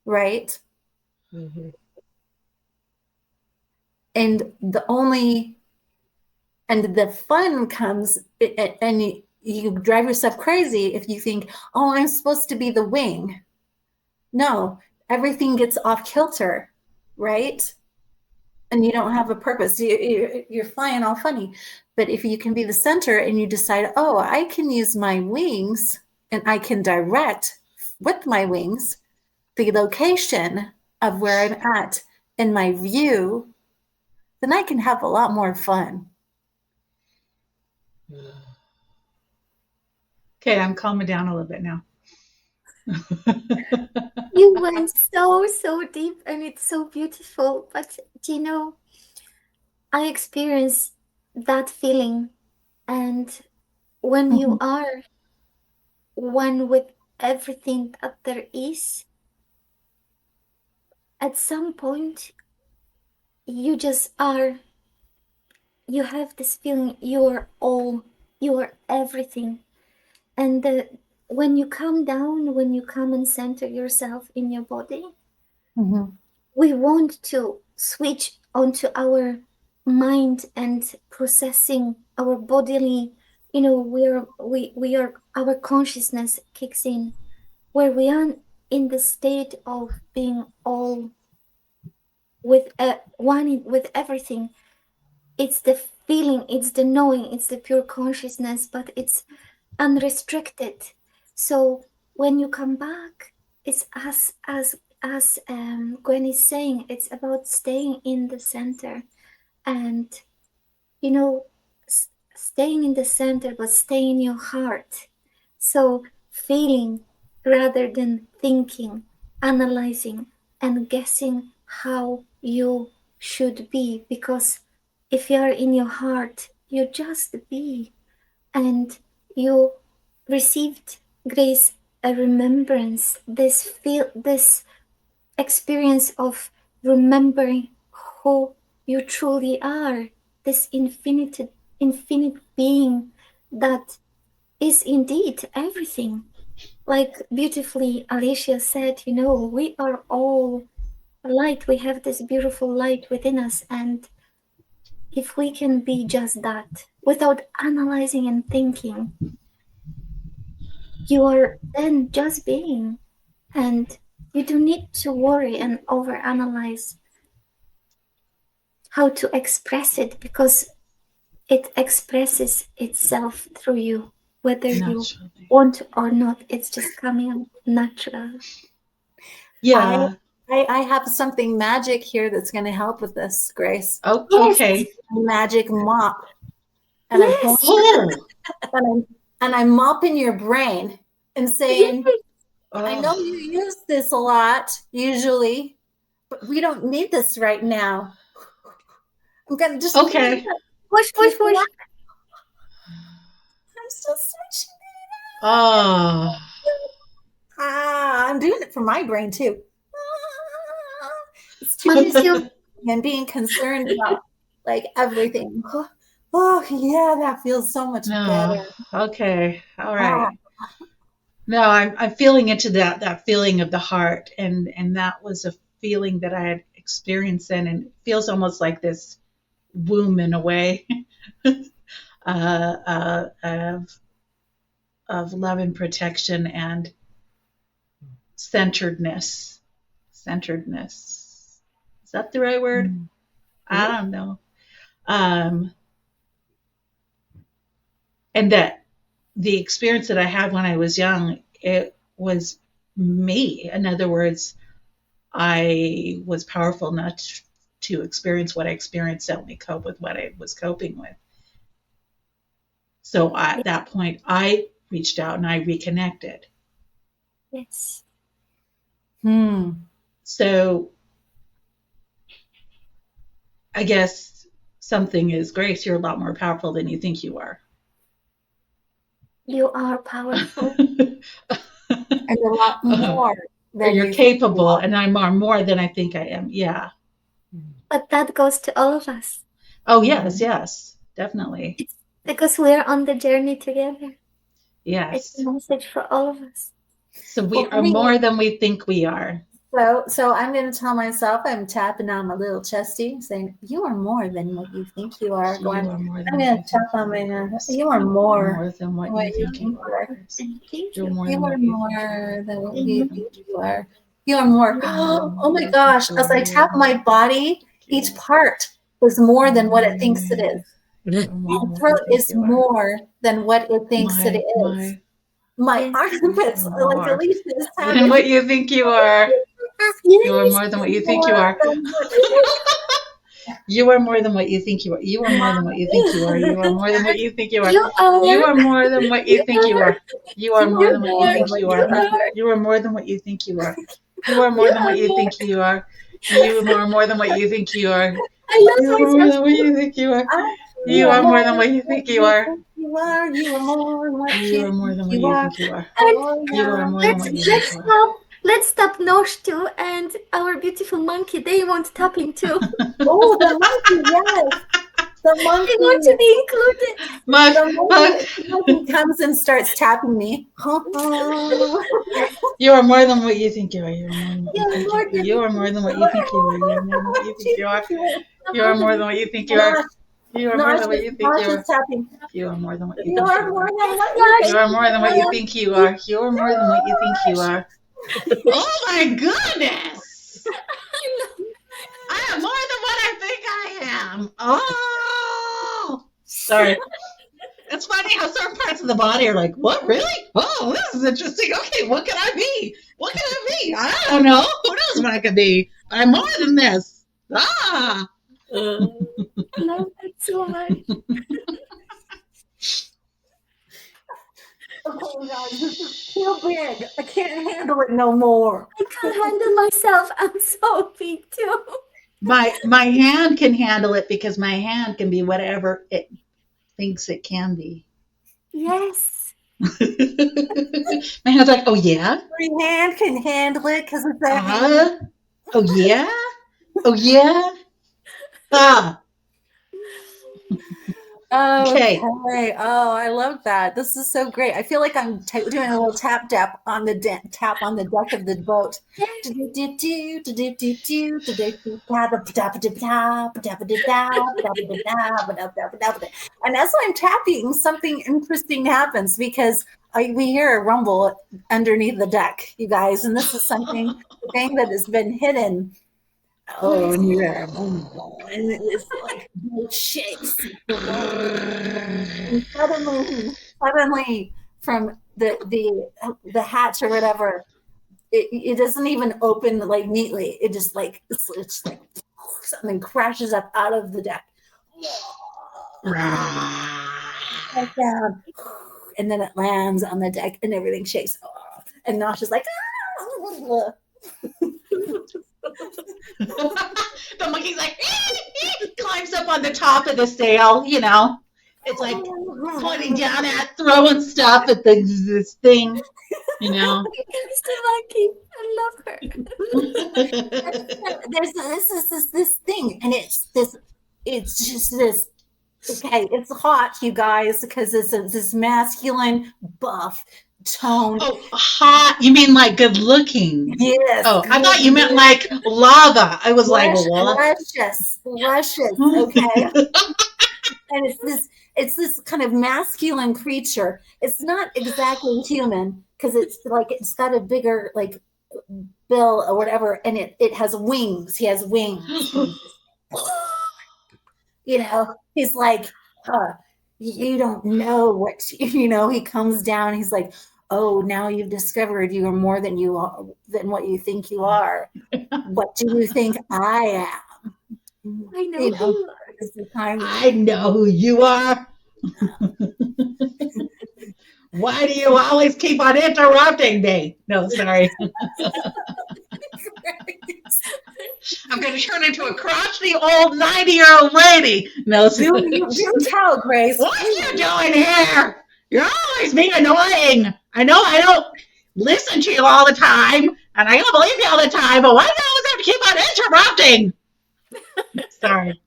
right? Mm-hmm. And the fun comes, and you drive yourself crazy if you think, oh, I'm supposed to be the wing. No, everything gets off kilter, right? And you don't have a purpose. You're flying all funny. But if you can be the center and you decide, oh, I can use my wings and I can direct with my wings the location of where I'm at in my view, then I can have a lot more fun. Okay, I'm calming down a little bit now. You went so deep, and it's so beautiful. But do you know, I experienced that feeling, and when you are one with everything that there is, at some point you just are, you have this feeling you're all, you're everything. And when you come down, when you come and center yourself in your body, we want to switch onto our mind and processing our bodily, you know, we are, our consciousness kicks in, where we are in the state of being all with one with everything. It's the feeling, it's the knowing, it's the pure consciousness, but it's unrestricted. So when you come back, it's as Gwen is saying, it's about staying in the center, and you know, staying in the center, but staying in your heart. So feeling rather than thinking, analyzing, and guessing how you should be. Because if you are in your heart, you just be, and you received, Grace, a remembrance, this experience of remembering who you truly are, this infinite being that is indeed everything. Like beautifully Alecia said, you know, we are all light. We have this beautiful light within us, and if we can be just that without analyzing and thinking, you are then just being, and you don't need to worry and overanalyze how to express it, because it expresses itself through you, whether you want or not. It's just coming out natural. Yeah. I have something magic here that's going to help with this, Grace. Oh, Yes. okay. Magic mop. And Yes. I'm mopping your brain and saying, Yes. I know you use this a lot usually, but we don't need this right now. I'm gonna just Push. I'm still switching. I'm doing it for my brain too. It's too easy and being concerned about like everything. Oh yeah, that feels so much better. Okay, all right. No, I'm feeling into that feeling of the heart, and that was a feeling that I had experienced, and it feels almost like this womb in a way of love and protection and centeredness. Is that the right word? Mm-hmm. I don't know. And that the experience that I had when I was young, it was me. In other words, I was powerful enough to experience what I experienced to help me cope with what I was coping with. So at that point, I reached out and I reconnected. Yes. So I guess something is, Grace, you're a lot more powerful than you think you are. You are powerful. And a lot more than you're capable, and I'm more than I think I am. Yeah. But that goes to all of us. Oh, yes, definitely. It's because we're on the journey together. Yes. It's a message for all of us. So we are more than we think we are. So I'm going to tell myself, I'm tapping on my little chesty, saying, you are more than what you think you are. Going, I'm going to tap on my, you are more than what you think you are. You're more than what you think you are. You are more. Oh my gosh. As I tap my body, each part is more than what it thinks it is. My throat is more than what it thinks it is. My armpits are like Alecia is than what you think you are. You are more than what you think you are. You are more than what you think you are. You are more than what you think you are. You are more than what you think you are. You are more than what you think you are. You are more than what you think you are. You are more than what you think you are. You are more than what you think you are. You are more than what you think you are. You are more than what you think you are. You are more than what you think you are. You are more than what you are more than what you think you are. You are more than what you think you are. Let's stop Nosh too, and our beautiful monkey. They want tapping too. Oh, the monkey, yes. The monkey. They want to be included. The monkey comes and starts tapping me. You are more than what you think you are. You are more than what you think you are. You are more than what you think you are. You are more than what you think you are. You are more than what you think you are. You are more than what you think you are. You are more than what you think you are. You are more than what you think you are. Oh my goodness! I am more than what I think I am. Oh, sorry. It's funny how certain parts of the body are like, what, really? Oh, this is interesting. Okay, what can I be? What can I be? I don't know. Who knows what I could be? I'm more than this. Ah! I love that so much. Okay, guys, this is too big. I can't handle it no more. I can't handle myself. I'm so big too. My hand can handle it because my hand can be whatever it thinks it can be. Yes. My hand's like, oh yeah? Your hand can handle it because it's that. Oh yeah? Oh yeah? Ah. Okay. Oh, I love that. This is so great. I feel like I'm doing a little tap on the deck of the boat. And as I'm tapping, something interesting happens because we hear a rumble underneath the deck, you guys, and this is something that has been hidden. Oh, yeah. And it's like it shakes. And suddenly from the hatch or whatever, it doesn't even open like neatly. It just like it's like something crashes up out of the deck. Down, and then it lands on the deck and everything shakes. And Nosh is like, the monkey's like climbs up on the top of the sail, you know. It's like pointing down at, throwing stuff at this thing, you know. It's the monkey. I love her. There's this thing, and it's just this. Okay, it's hot, you guys, because it's this masculine buff tone. Oh, hot? You mean like good looking? Yes. Oh, I thought you meant like lava. I was like, what? Luscious. Okay. And it's this kind of masculine creature. It's not exactly human because it's got a bigger like bill or whatever, and it has wings. He has wings. You know, he's like, you don't know what, he comes down. He's like, oh, now you've discovered you are more than you are, than what you think you are. What do you think I am? I know who you are. It's the time. I know who you are. Why do you always keep on interrupting me? No, sorry. I'm going to turn into a crotchety old 90-year-old lady. No, Do tell, Grace. What are you doing here? You're always being annoying. I know I don't listen to you all the time, and I don't believe you all the time, but why do you always have to keep on interrupting? Sorry.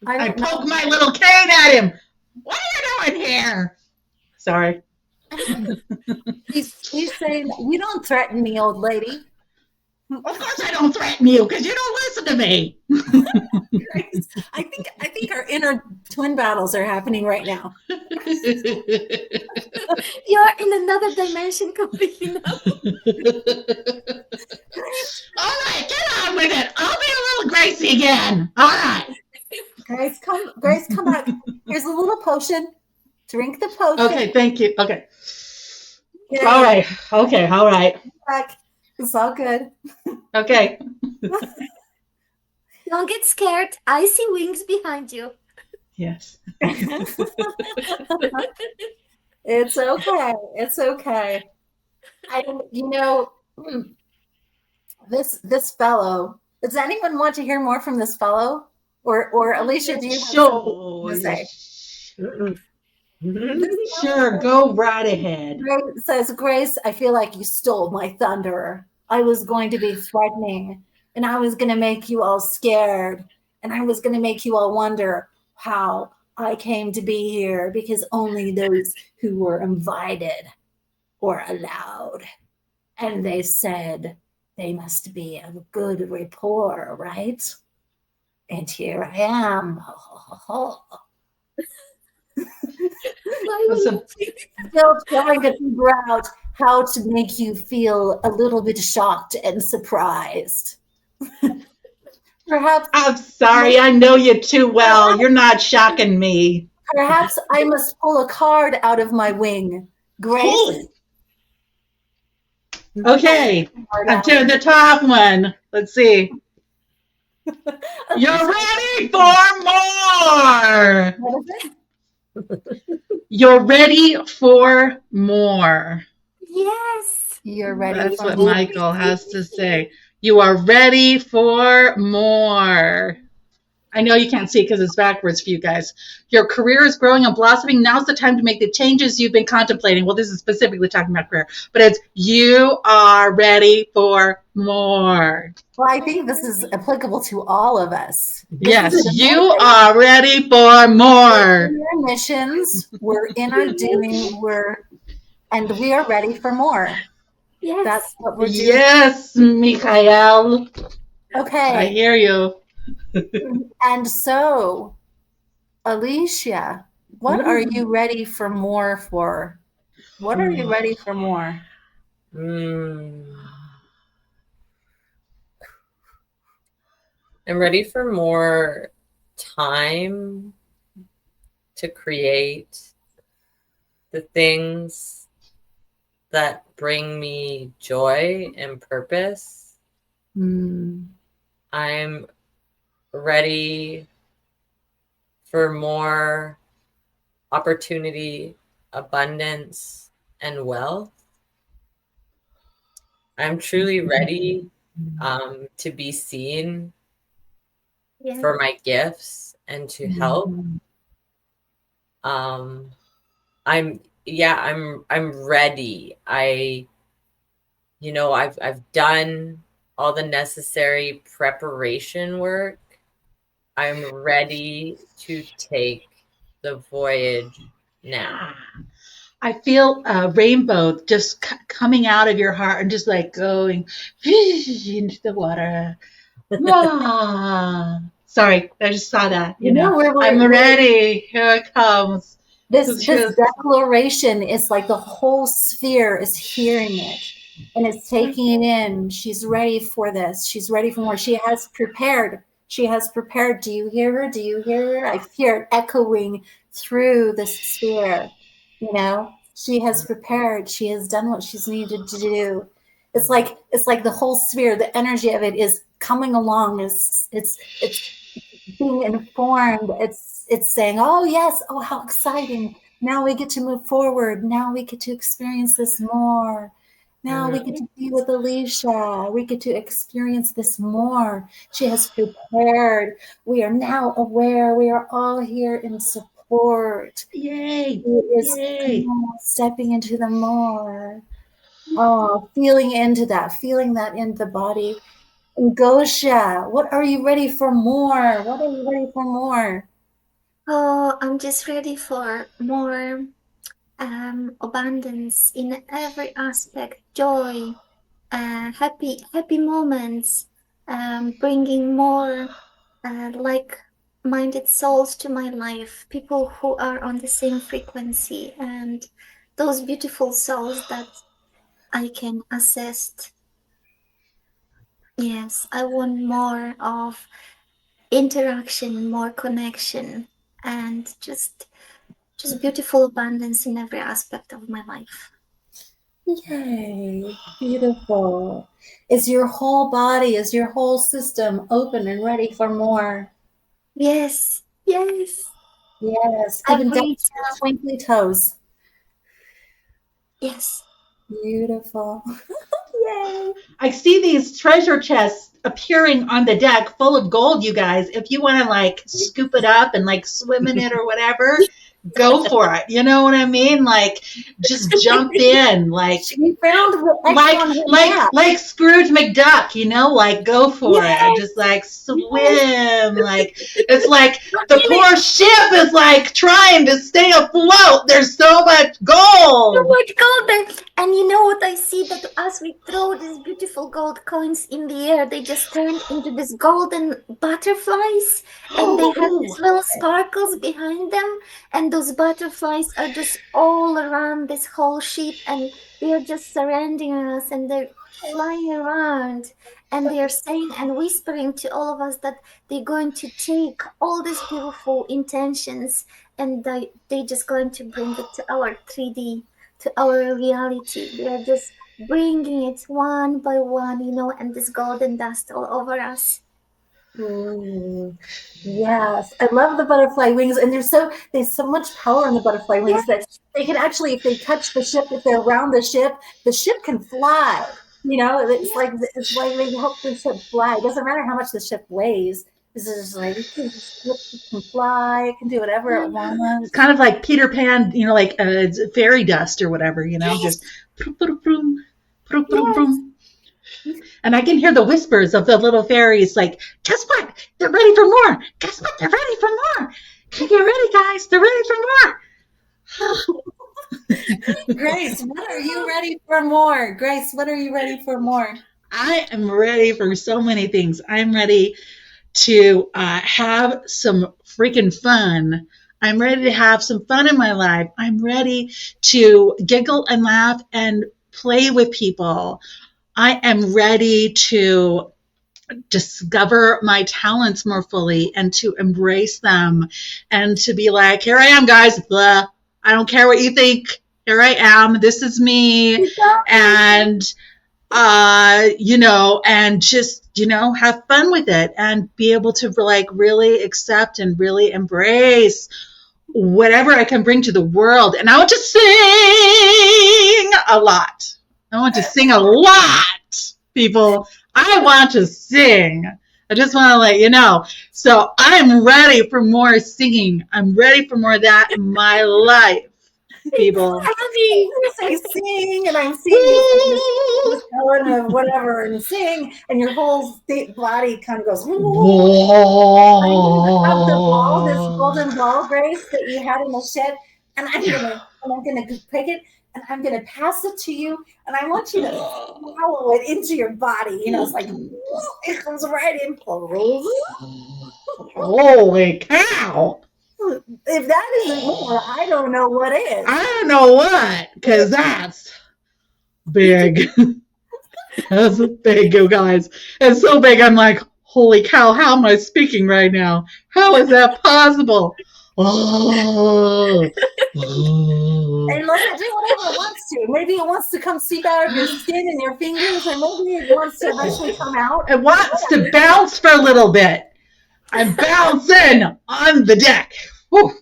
I poke my little cane at him. What are you doing here? Sorry. He's saying, you don't threaten me, old lady. Of course I don't threaten you because you don't listen to me. I think our inner twin battles are happening right now. You're in another dimension completely now. All right, get on with it. I'll be a little Gracie again. All right. Grace, come back. Here's a little potion. Drink the potion. Okay, thank you. Okay. Yeah. All right. Okay, all right. Back. It's all good. Okay. Don't get scared. I see wings behind you. Yes. It's okay. It's okay. This fellow. Does anyone want to hear more from this fellow? Or Alecia, do you have something to say? Sure, go right ahead. Grace says, Grace, I feel like you stole my thunder. I was going to be threatening, and I was going to make you all scared, and I was going to make you all wonder how I came to be here, because only those who were invited were allowed. And they said they must be of good rapport, right? And here I am. Still trying to figure out how to make you feel a little bit shocked and surprised. Perhaps I'm sorry, I know you too well. You're not shocking me. Perhaps I must pull a card out of my wing. Grace. Okay, I'm to the top one. Let's see. You're ready for more. What is it? You're ready for more. Yes. You're ready. That's what Michael has to say. You are ready for more. I know you can't see because it's backwards for you guys. Your career is growing and blossoming. Now's the time to make the changes you've been contemplating. Well, this is specifically talking about career, but it's you are ready for more. Well, I think this is applicable to all of us. Yes, you are ready for more. We're in our missions, we're in our doing, and we are ready for more. Yes. That's what we're doing. Yes, Michael. Okay. I hear you. And so, Alecia, what are you ready for more for? What are you ready for more? I'm ready for more time to create the things that bring me joy and purpose. I'm ready for more opportunity, abundance, and wealth. I'm truly ready to be seen for my gifts and to help. I'm ready. I've done all the necessary preparation work. I'm ready to take the voyage now. I feel a rainbow just coming out of your heart and just like going into the water. Sorry, I just saw that. I'm ready. Here it comes. This declaration is like the whole sphere is hearing it and it's taking it in. She's ready for this. She's ready for more. She has prepared. Do you hear her? Do you hear her? I hear it echoing through the sphere. She has prepared. She has done what she's needed to do. It's like the whole sphere, the energy of it is coming along. It's being informed. It's saying, oh yes, oh how exciting. Now we get to move forward. Now we get to experience this more. Now we get to be with Alecia. We get to experience this more. She has prepared. We are now aware. We are all here in support. Yay! She is stepping into the more. Oh, feeling into that, feeling that in the body. And Gosia, what are you ready for more? What are you ready for more? Oh, I'm just ready for more abundance in every aspect, joy, happy moments, bringing more like-minded souls to my life, people who are on the same frequency, and those beautiful souls that I can assist. Yes, I want more of interaction, more connection, and just beautiful abundance in every aspect of my life. Yay, beautiful. Is your whole body, is your whole system open and ready for more? Yes, yes. Yes, even down to your twinkly toes. Yes. Beautiful. Yay. I see these treasure chests appearing on the deck full of gold, you guys. If you want to like scoop it up and like swim in it or whatever, go for it. You know what I mean? Like just jump in, like we found the like Scrooge McDuck, you know, like go for it. Just like swim. Like it's like the poor ship is like trying to stay afloat. There's so much gold. So much gold. And you know what I see? That as we throw these beautiful gold coins in the air, they just turn into these golden butterflies, and they have these little sparkles behind them, and those butterflies are just all around this whole ship, and they're just surrounding us, and they're flying around, and they're saying and whispering to all of us that they're going to take all these beautiful intentions, and they just going to bring it to our 3D, to our reality. They are just bringing it one by one, you know, and this golden dust all over us. Yes, I love the butterfly wings, and there's so much power in the butterfly wings that they can actually, if they touch the ship, if they're around the ship can fly. You know, it's like they help the ship fly. It doesn't matter how much the ship weighs. This is like it can fly, it can do whatever it wants. It's kind of like Peter Pan, you know, like fairy dust or whatever, you know, just vroom, vroom, vroom, vroom. And I can hear the whispers of the little fairies like, guess what? They're ready for more. Guess what? They're ready for more. Get ready, guys. They're ready for more. Grace, what are you ready for more? Grace, what are you ready for more? I am ready for so many things. I'm ready to have some freaking fun. I'm ready to have some fun in my life. I'm ready to giggle and laugh and play with people. I am ready to discover my talents more fully and to embrace them and to be like, here I am, guys. Blah. I don't care what you think. Here I am. This is me. And, you know, and just, you know, have fun with it and be able to like really accept and really embrace whatever I can bring to the world. And I want to sing a lot. I want to sing a lot, people. I want to sing. I just want to let you know. So I'm ready for more singing. I'm ready for more of that in my life, people. I sing, and I'm singing this tone of whatever, and sing, and your whole body kind of goes. This golden ball, Grace, that you had in the shed, and I'm gonna pick it. And I'm going to pass it to you, and I want you to swallow it into your body. You know, it's like, it comes right in. Holy cow. If that isn't more, I don't know what is. I don't know what, because that's big. That's big, you guys. It's so big, I'm like, holy cow, how am I speaking right now? How is that possible? Oh. And let it do whatever it wants to. Maybe it wants to come seep out of your skin and your fingers, or maybe it wants to eventually come out. It wants to bounce for a little bit. I'm bouncing on the deck. Whew.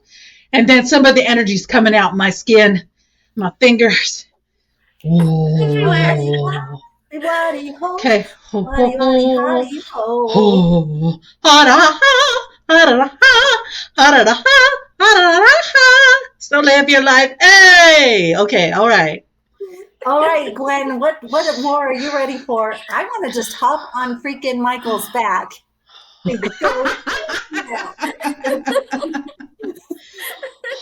And then some of the energy's coming out my skin, my fingers. Okay. So live your life. Hey. Okay. All right. All right, Gwen, what more are you ready for? I want to just hop on freaking Michael's back. Hey,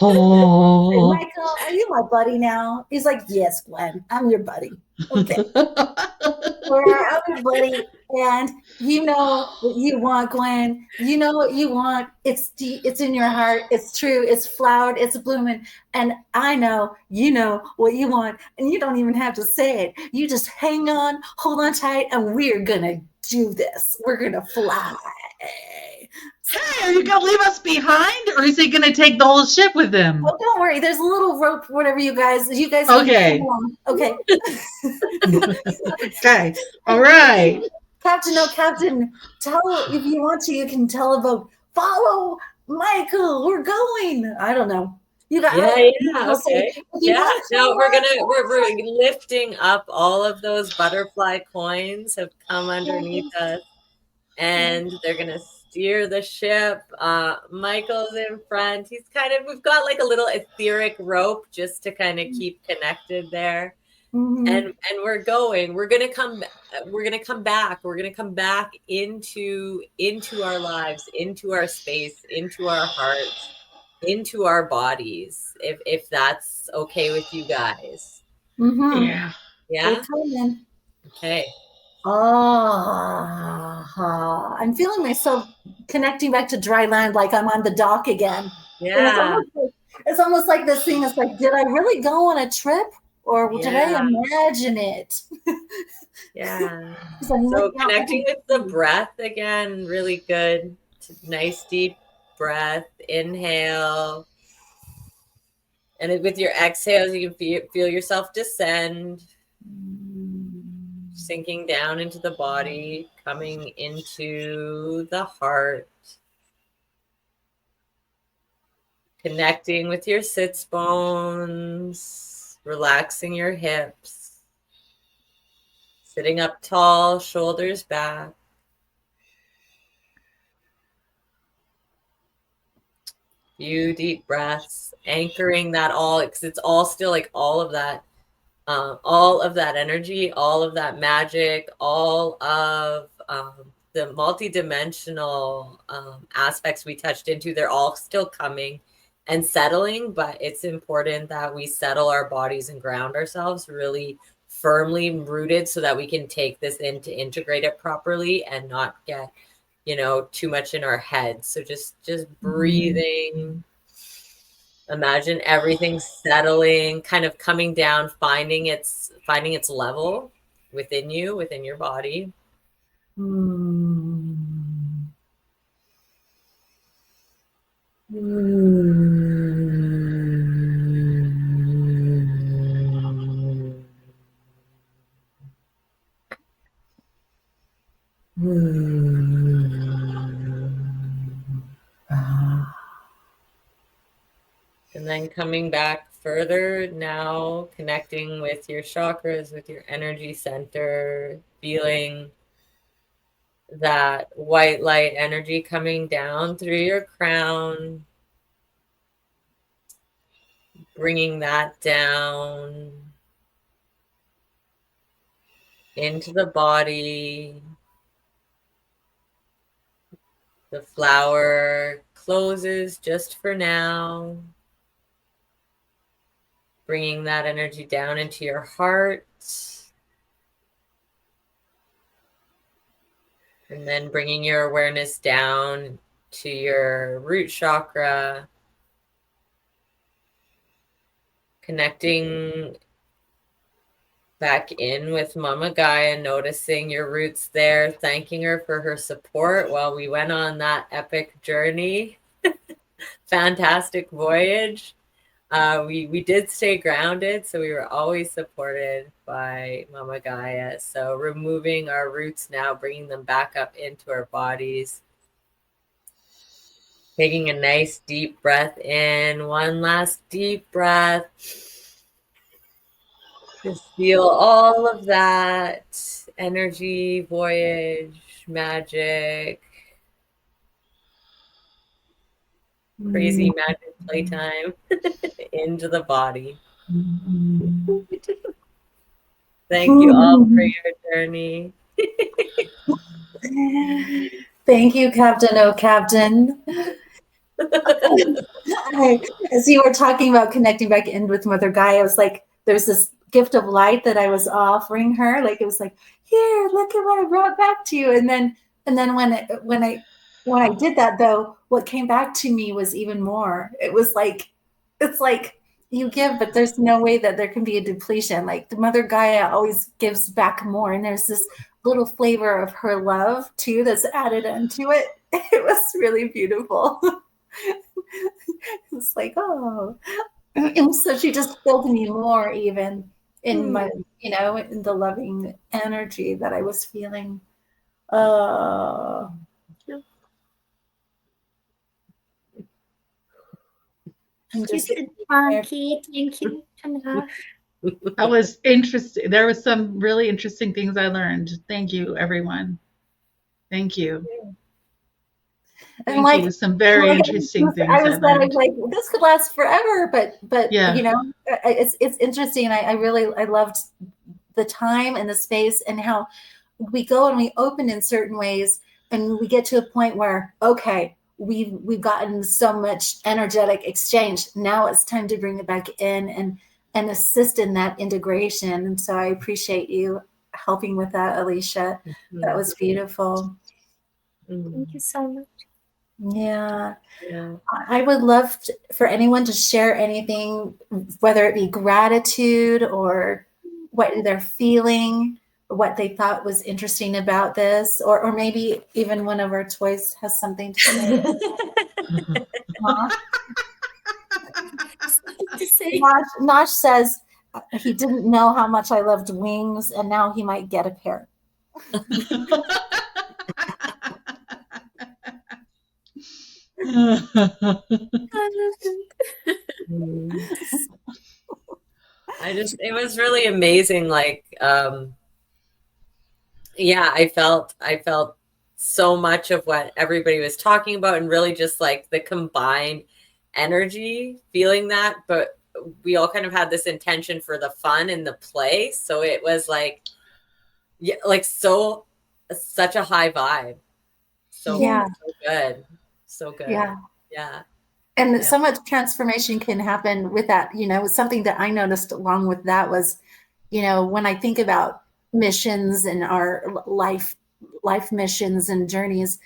Michael, are you my buddy now? He's like, yes, Gwen, I'm your buddy. Okay. I'm your buddy, and you know what you want, Gwen. You know what you want. It's in your heart. It's true. It's flowered. It's blooming. And I know you know what you want, and you don't even have to say it. You just hang on, hold on tight, and we're gonna do this. We're gonna fly. Hey, are you going to leave us behind, or is he going to take the whole ship with him? Oh, don't worry. There's a little rope, whatever you guys. Okay. Okay. Okay. All right. Captain, tell if you want to, you can tell about follow Michael. We're going. I don't know. You got okay. Yeah. No, we're lifting up all of those butterfly coins have come underneath us, and they're gonna steer the ship. Michael's in front. He's we've got like a little etheric rope just to kind of keep connected there. Mm-hmm. And we're gonna come back. We're gonna come back into our lives, into our space, into our hearts, into our bodies, if that's okay with you guys. Mm-hmm. Yeah. Okay. I'm feeling myself connecting back to dry land, like I'm on the dock again. Yeah. It's almost like this thing is like, did I really go on a trip, or did I imagine it? Yeah. So connecting with the breath again, really good. Nice deep breath. Inhale. And with your exhales, you can feel yourself descend. Sinking down into the body, coming into the heart, connecting with your sits bones, relaxing your hips, sitting up tall, shoulders back. Few deep breaths, anchoring that all, because it's all still like all of that energy, all of that magic, all of the multidimensional aspects we touched into, they're all still coming and settling, but it's important that we settle our bodies and ground ourselves really firmly rooted so that we can take this in to integrate it properly and not get, too much in our heads. So just breathing. Imagine everything settling, kind of coming down, finding its level within you, within your body. And then coming back further now, connecting with your chakras, with your energy center, feeling that white light energy coming down through your crown, bringing that down into the body. The flower closes just for now. Bringing that energy down into your heart. And then bringing your awareness down to your root chakra. Connecting back in with Mama Gaia, noticing your roots there, thanking her for her support while we went on that epic journey. fantastic voyage. We did stay grounded, so we were always supported by Mama Gaia. So removing our roots now, bringing them back up into our bodies. Taking a nice deep breath in. One last deep breath. Just feel all of that energy, voyage, magic, crazy magic playtime into the body. Thank you all for your journey. Thank you, Captain. Oh, Captain. As you were talking about connecting back in with Mother Gaia, I was like, there's this gift of light that I was offering her. Like, it was like, here, look at what I brought back to you. And then when I did that, though, what came back to me was even more. It was like, it's like you give, but there's no way that there can be a depletion. Like, the Mother Gaia always gives back more. And there's this little flavor of her love, too, that's added into it. It was really beautiful. It's like, oh. And so she just filled me more even in my, in the loving energy that I was feeling. Thank you. That was interesting. There was some really interesting things I learned. Thank you, everyone. Thank you. And like, you. Some very interesting things I was like, this could last forever, but yeah. It's interesting. I loved the time and the space and how we go and we open in certain ways, and we get to a point where, okay, we've gotten so much energetic exchange. Now it's time to bring it back in and assist in that integration. And so I appreciate you helping with that, Alecia. That was beautiful. Thank you so much. Yeah. I would love for anyone to share anything, whether it be gratitude or what they're feeling, or what they thought was interesting about this, or maybe even one of our toys has something to say. Nosh says he didn't know how much I loved wings, and now he might get a pair. It was really amazing. Like, I felt so much of what everybody was talking about, and really just like the combined energy, feeling that, but we all kind of had this intention for the fun and the play. So it was like, such a high vibe. So good. So good. Yeah. And so much transformation can happen with that. Something that I noticed along with that was, when I think about missions and our life missions and journeys,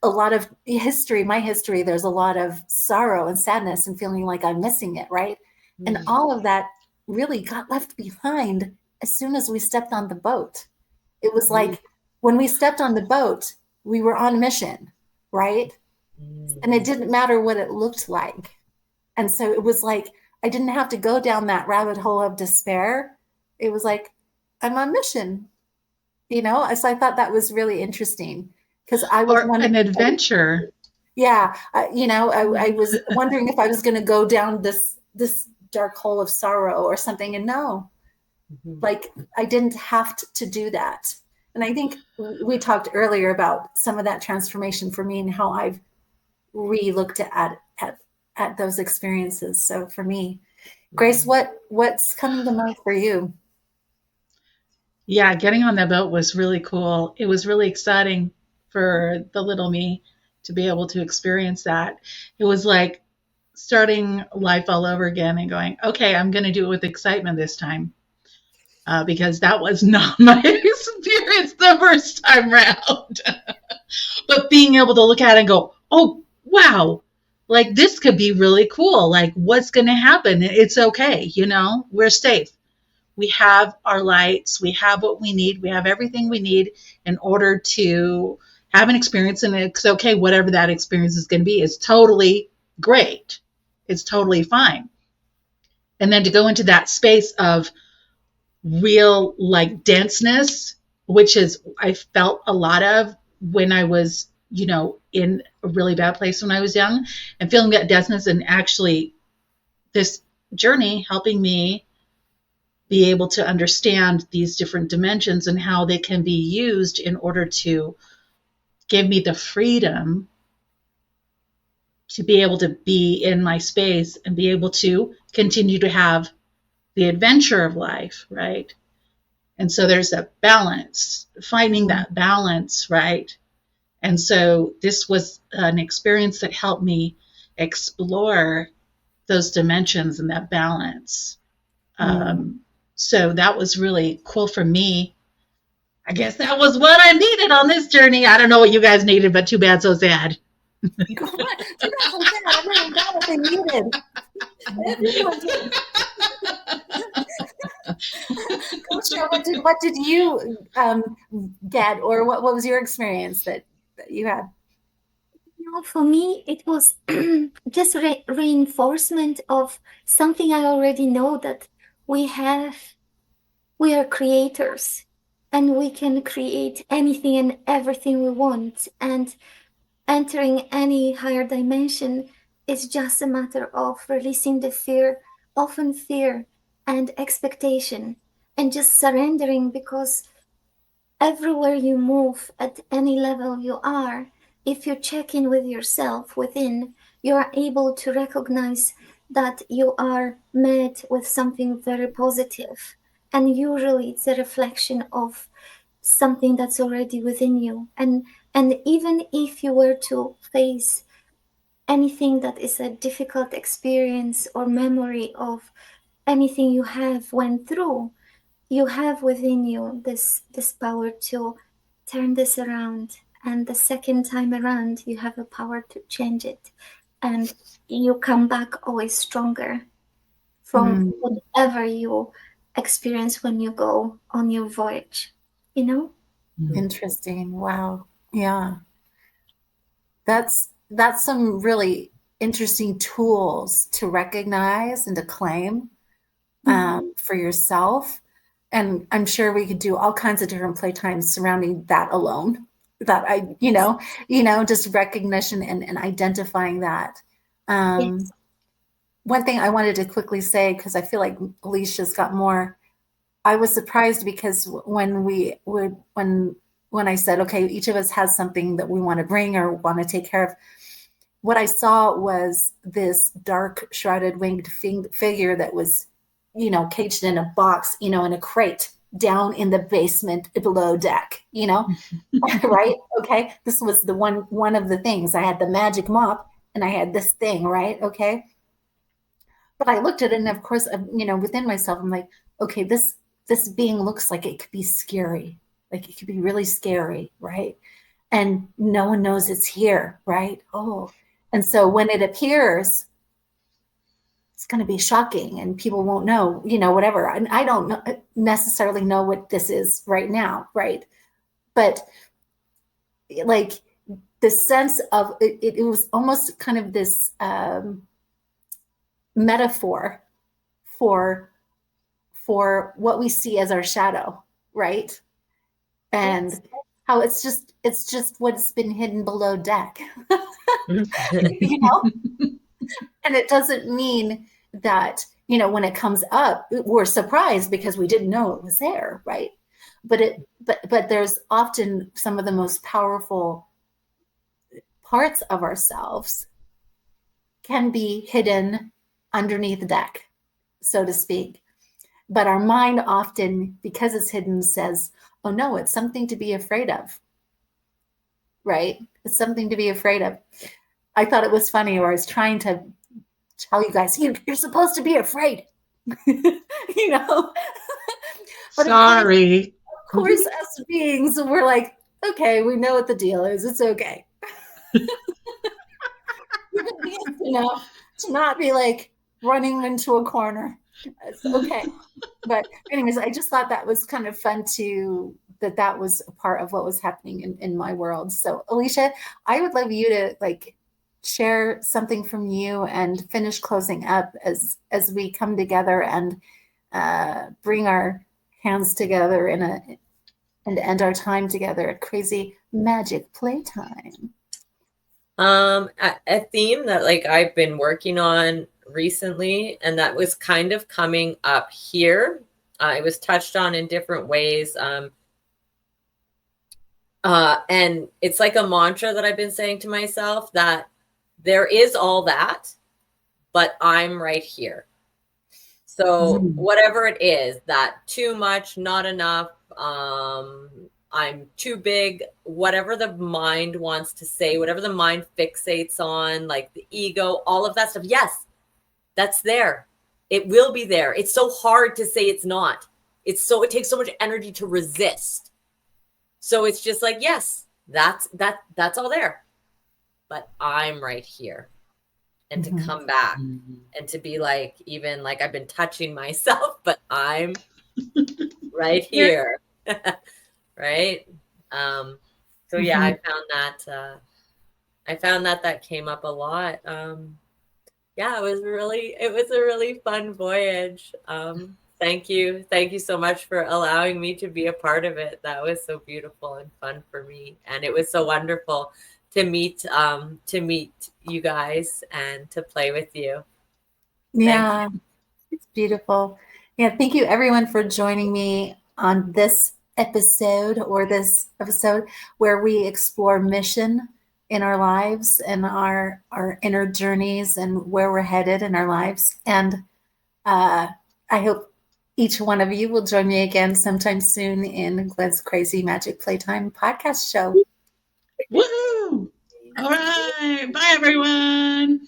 a lot of my history, there's a lot of sorrow and sadness and feeling like I'm missing it, right? And all of that really got left behind as soon as we stepped on the boat. It was like when we stepped on the boat, we were on mission, right? And it didn't matter what it looked like. And so it was like, I didn't have to go down that rabbit hole of despair. It was like, I'm on mission, So I thought that was really interesting because I was an adventure. Yeah. I was wondering if I was going to go down this dark hole of sorrow or something. And no, like I didn't have to do that. And I think we talked earlier about some of that transformation for me and how I've re-looked at those experiences. So for me, Grace, what's coming to mind for you? Yeah, getting on that boat was really cool. It was really exciting for the little me to be able to experience that. It was like starting life all over again and going, okay, I'm going to do it with excitement this time. Because that was not my experience the first time round. But being able to look at it and go, oh, wow, like this could be really cool. Like what's going to happen? It's okay. We're safe. We have our lights. We have what we need. We have everything we need in order to have an experience, and it's okay, whatever that experience is going to be. It's totally great. It's totally fine. And then to go into that space of real like denseness, which is I felt a lot of when I was, in a really bad place when I was young, and feeling that denseness, and actually this journey helping me be able to understand these different dimensions and how they can be used in order to give me the freedom to be able to be in my space and be able to continue to have the adventure of life, right? And so there's a balance, finding that balance, right? And so this was an experience that helped me explore those dimensions and that balance. So that was really cool for me. I guess that was what I needed on this journey. I don't know what you guys needed, but too bad, so sad. Too bad, so sad. Everyone got what they needed. Everyone did. Gosia, what did you get, or what was your experience that you had? For me, it was just reinforcement of something I already know, that we are creators, and we can create anything and everything we want, and entering any higher dimension is just a matter of releasing the fear, often fear and expectation, and just surrendering, because everywhere you move, at any level you are, if you check in with yourself within, you are able to recognize that you are met with something very positive. And usually it's a reflection of something that's already within you. And even if you were to face anything that is a difficult experience or memory of anything you have went through, you have within you this power to turn this around, and the second time around you have the power to change it, and you come back always stronger from whatever you experience when you go on your voyage, Interesting. Wow. Yeah, that's some really interesting tools to recognize and to claim for yourself. And I'm sure we could do all kinds of different playtimes surrounding that alone. That just recognition and identifying that. Yes. One thing I wanted to quickly say, because I feel like Alicia's got more. I was surprised because when I said, okay, each of us has something that we want to bring or want to take care of, what I saw was this dark, shrouded, winged figure that was, caged in a box, in a crate down in the basement below deck, right? Okay. This was the one of the things. I had the magic mop and I had this thing, right? Okay. But I looked at it, and of course, within myself, I'm like, okay, this being looks like it could be scary. Like it could be really scary, right? And no one knows it's here, right? Oh. And so when it appears, it's going to be shocking and people won't know, whatever. And I don't necessarily know what this is right now, right? But like the sense of it was almost kind of this metaphor for what we see as our shadow, right? And how it's just what's been hidden below deck. And it doesn't mean that, when it comes up, we're surprised because we didn't know it was there, right? But there's often some of the most powerful parts of ourselves can be hidden underneath the deck, so to speak. But our mind often, because it's hidden, says, oh no, it's something to be afraid of, right? It's something to be afraid of. I thought it was funny, or I was trying to tell you guys, you're supposed to be afraid, But sorry. Of course, as beings, we're like, okay, we know what the deal is. It's okay. Enough to not be like running into a corner. It's okay. But anyways, I just thought that was kind of fun to that was a part of what was happening in my world. So Alecia, I would love you to like share something from you and finish closing up as we come together and bring our hands together and end our time together at Crazy Magick Playtime. A theme that like I've been working on recently, and that was kind of coming up here. It was touched on in different ways. And it's like a mantra that I've been saying to myself, that there is all that, but I'm right here. So whatever it is, that too much, not enough, I'm too big, whatever the mind wants to say, whatever the mind fixates on, like the ego, all of that stuff. Yes, that's there. It will be there. It's so hard to say it's not. It takes so much energy to resist. So it's just like, yes, that's all there. But I'm right here. And to come back and to be like, even like I've been touching myself, but I'm right here. Right. So yeah, I found that came up a lot. Yeah, it was a really fun voyage. Thank you so much for allowing me to be a part of it. That was so beautiful and fun for me, and it was so wonderful to meet you guys and to play with you. Yeah, it's beautiful. Yeah, thank you everyone for joining me on this episode where we explore mission in our lives and our inner journeys and where we're headed in our lives. And I hope each one of you will join me again sometime soon in Gwen's Crazy Magick Playtime podcast show. Woohoo! All right. Bye, everyone.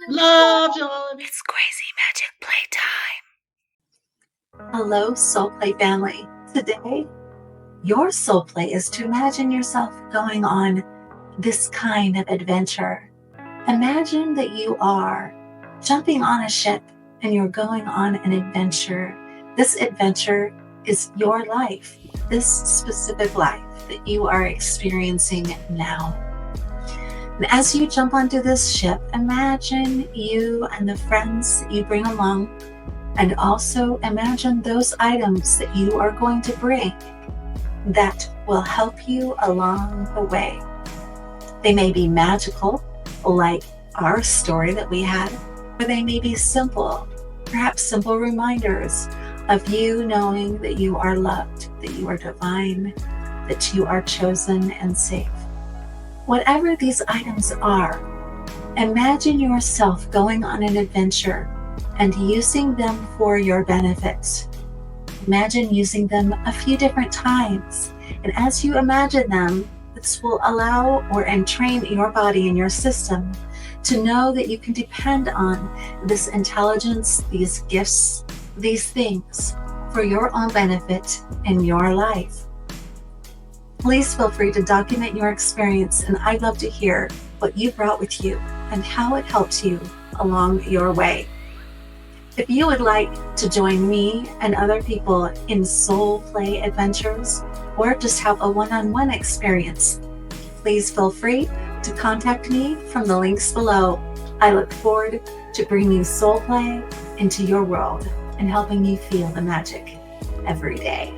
Love you all. It's Crazy Magick Playtime. Hello, Soul Play family. Today, your soul play is to imagine yourself going on this kind of adventure. Imagine that you are jumping on a ship and you're going on an adventure. This adventure is your life, this specific life that you are experiencing now. And as you jump onto this ship, imagine you and the friends that you bring along, and also imagine those items that you are going to bring that will help you along the way. They may be magical, like our story that we had, or they may be simple, perhaps simple reminders of you knowing that you are loved, that you are divine, that you are chosen and safe. Whatever these items are, imagine yourself going on an adventure and using them for your benefit. Imagine using them a few different times. And as you imagine them, this will allow and train your body and your system to know that you can depend on this intelligence, these gifts, these things for your own benefit in your life. Please feel free to document your experience, and I'd love to hear what you brought with you and how it helps you along your way. If you would like to join me and other people in soul play adventures, or just have a one-on-one experience, please feel free to contact me from the links below. I look forward to bringing soul play into your world and helping you feel the magic every day.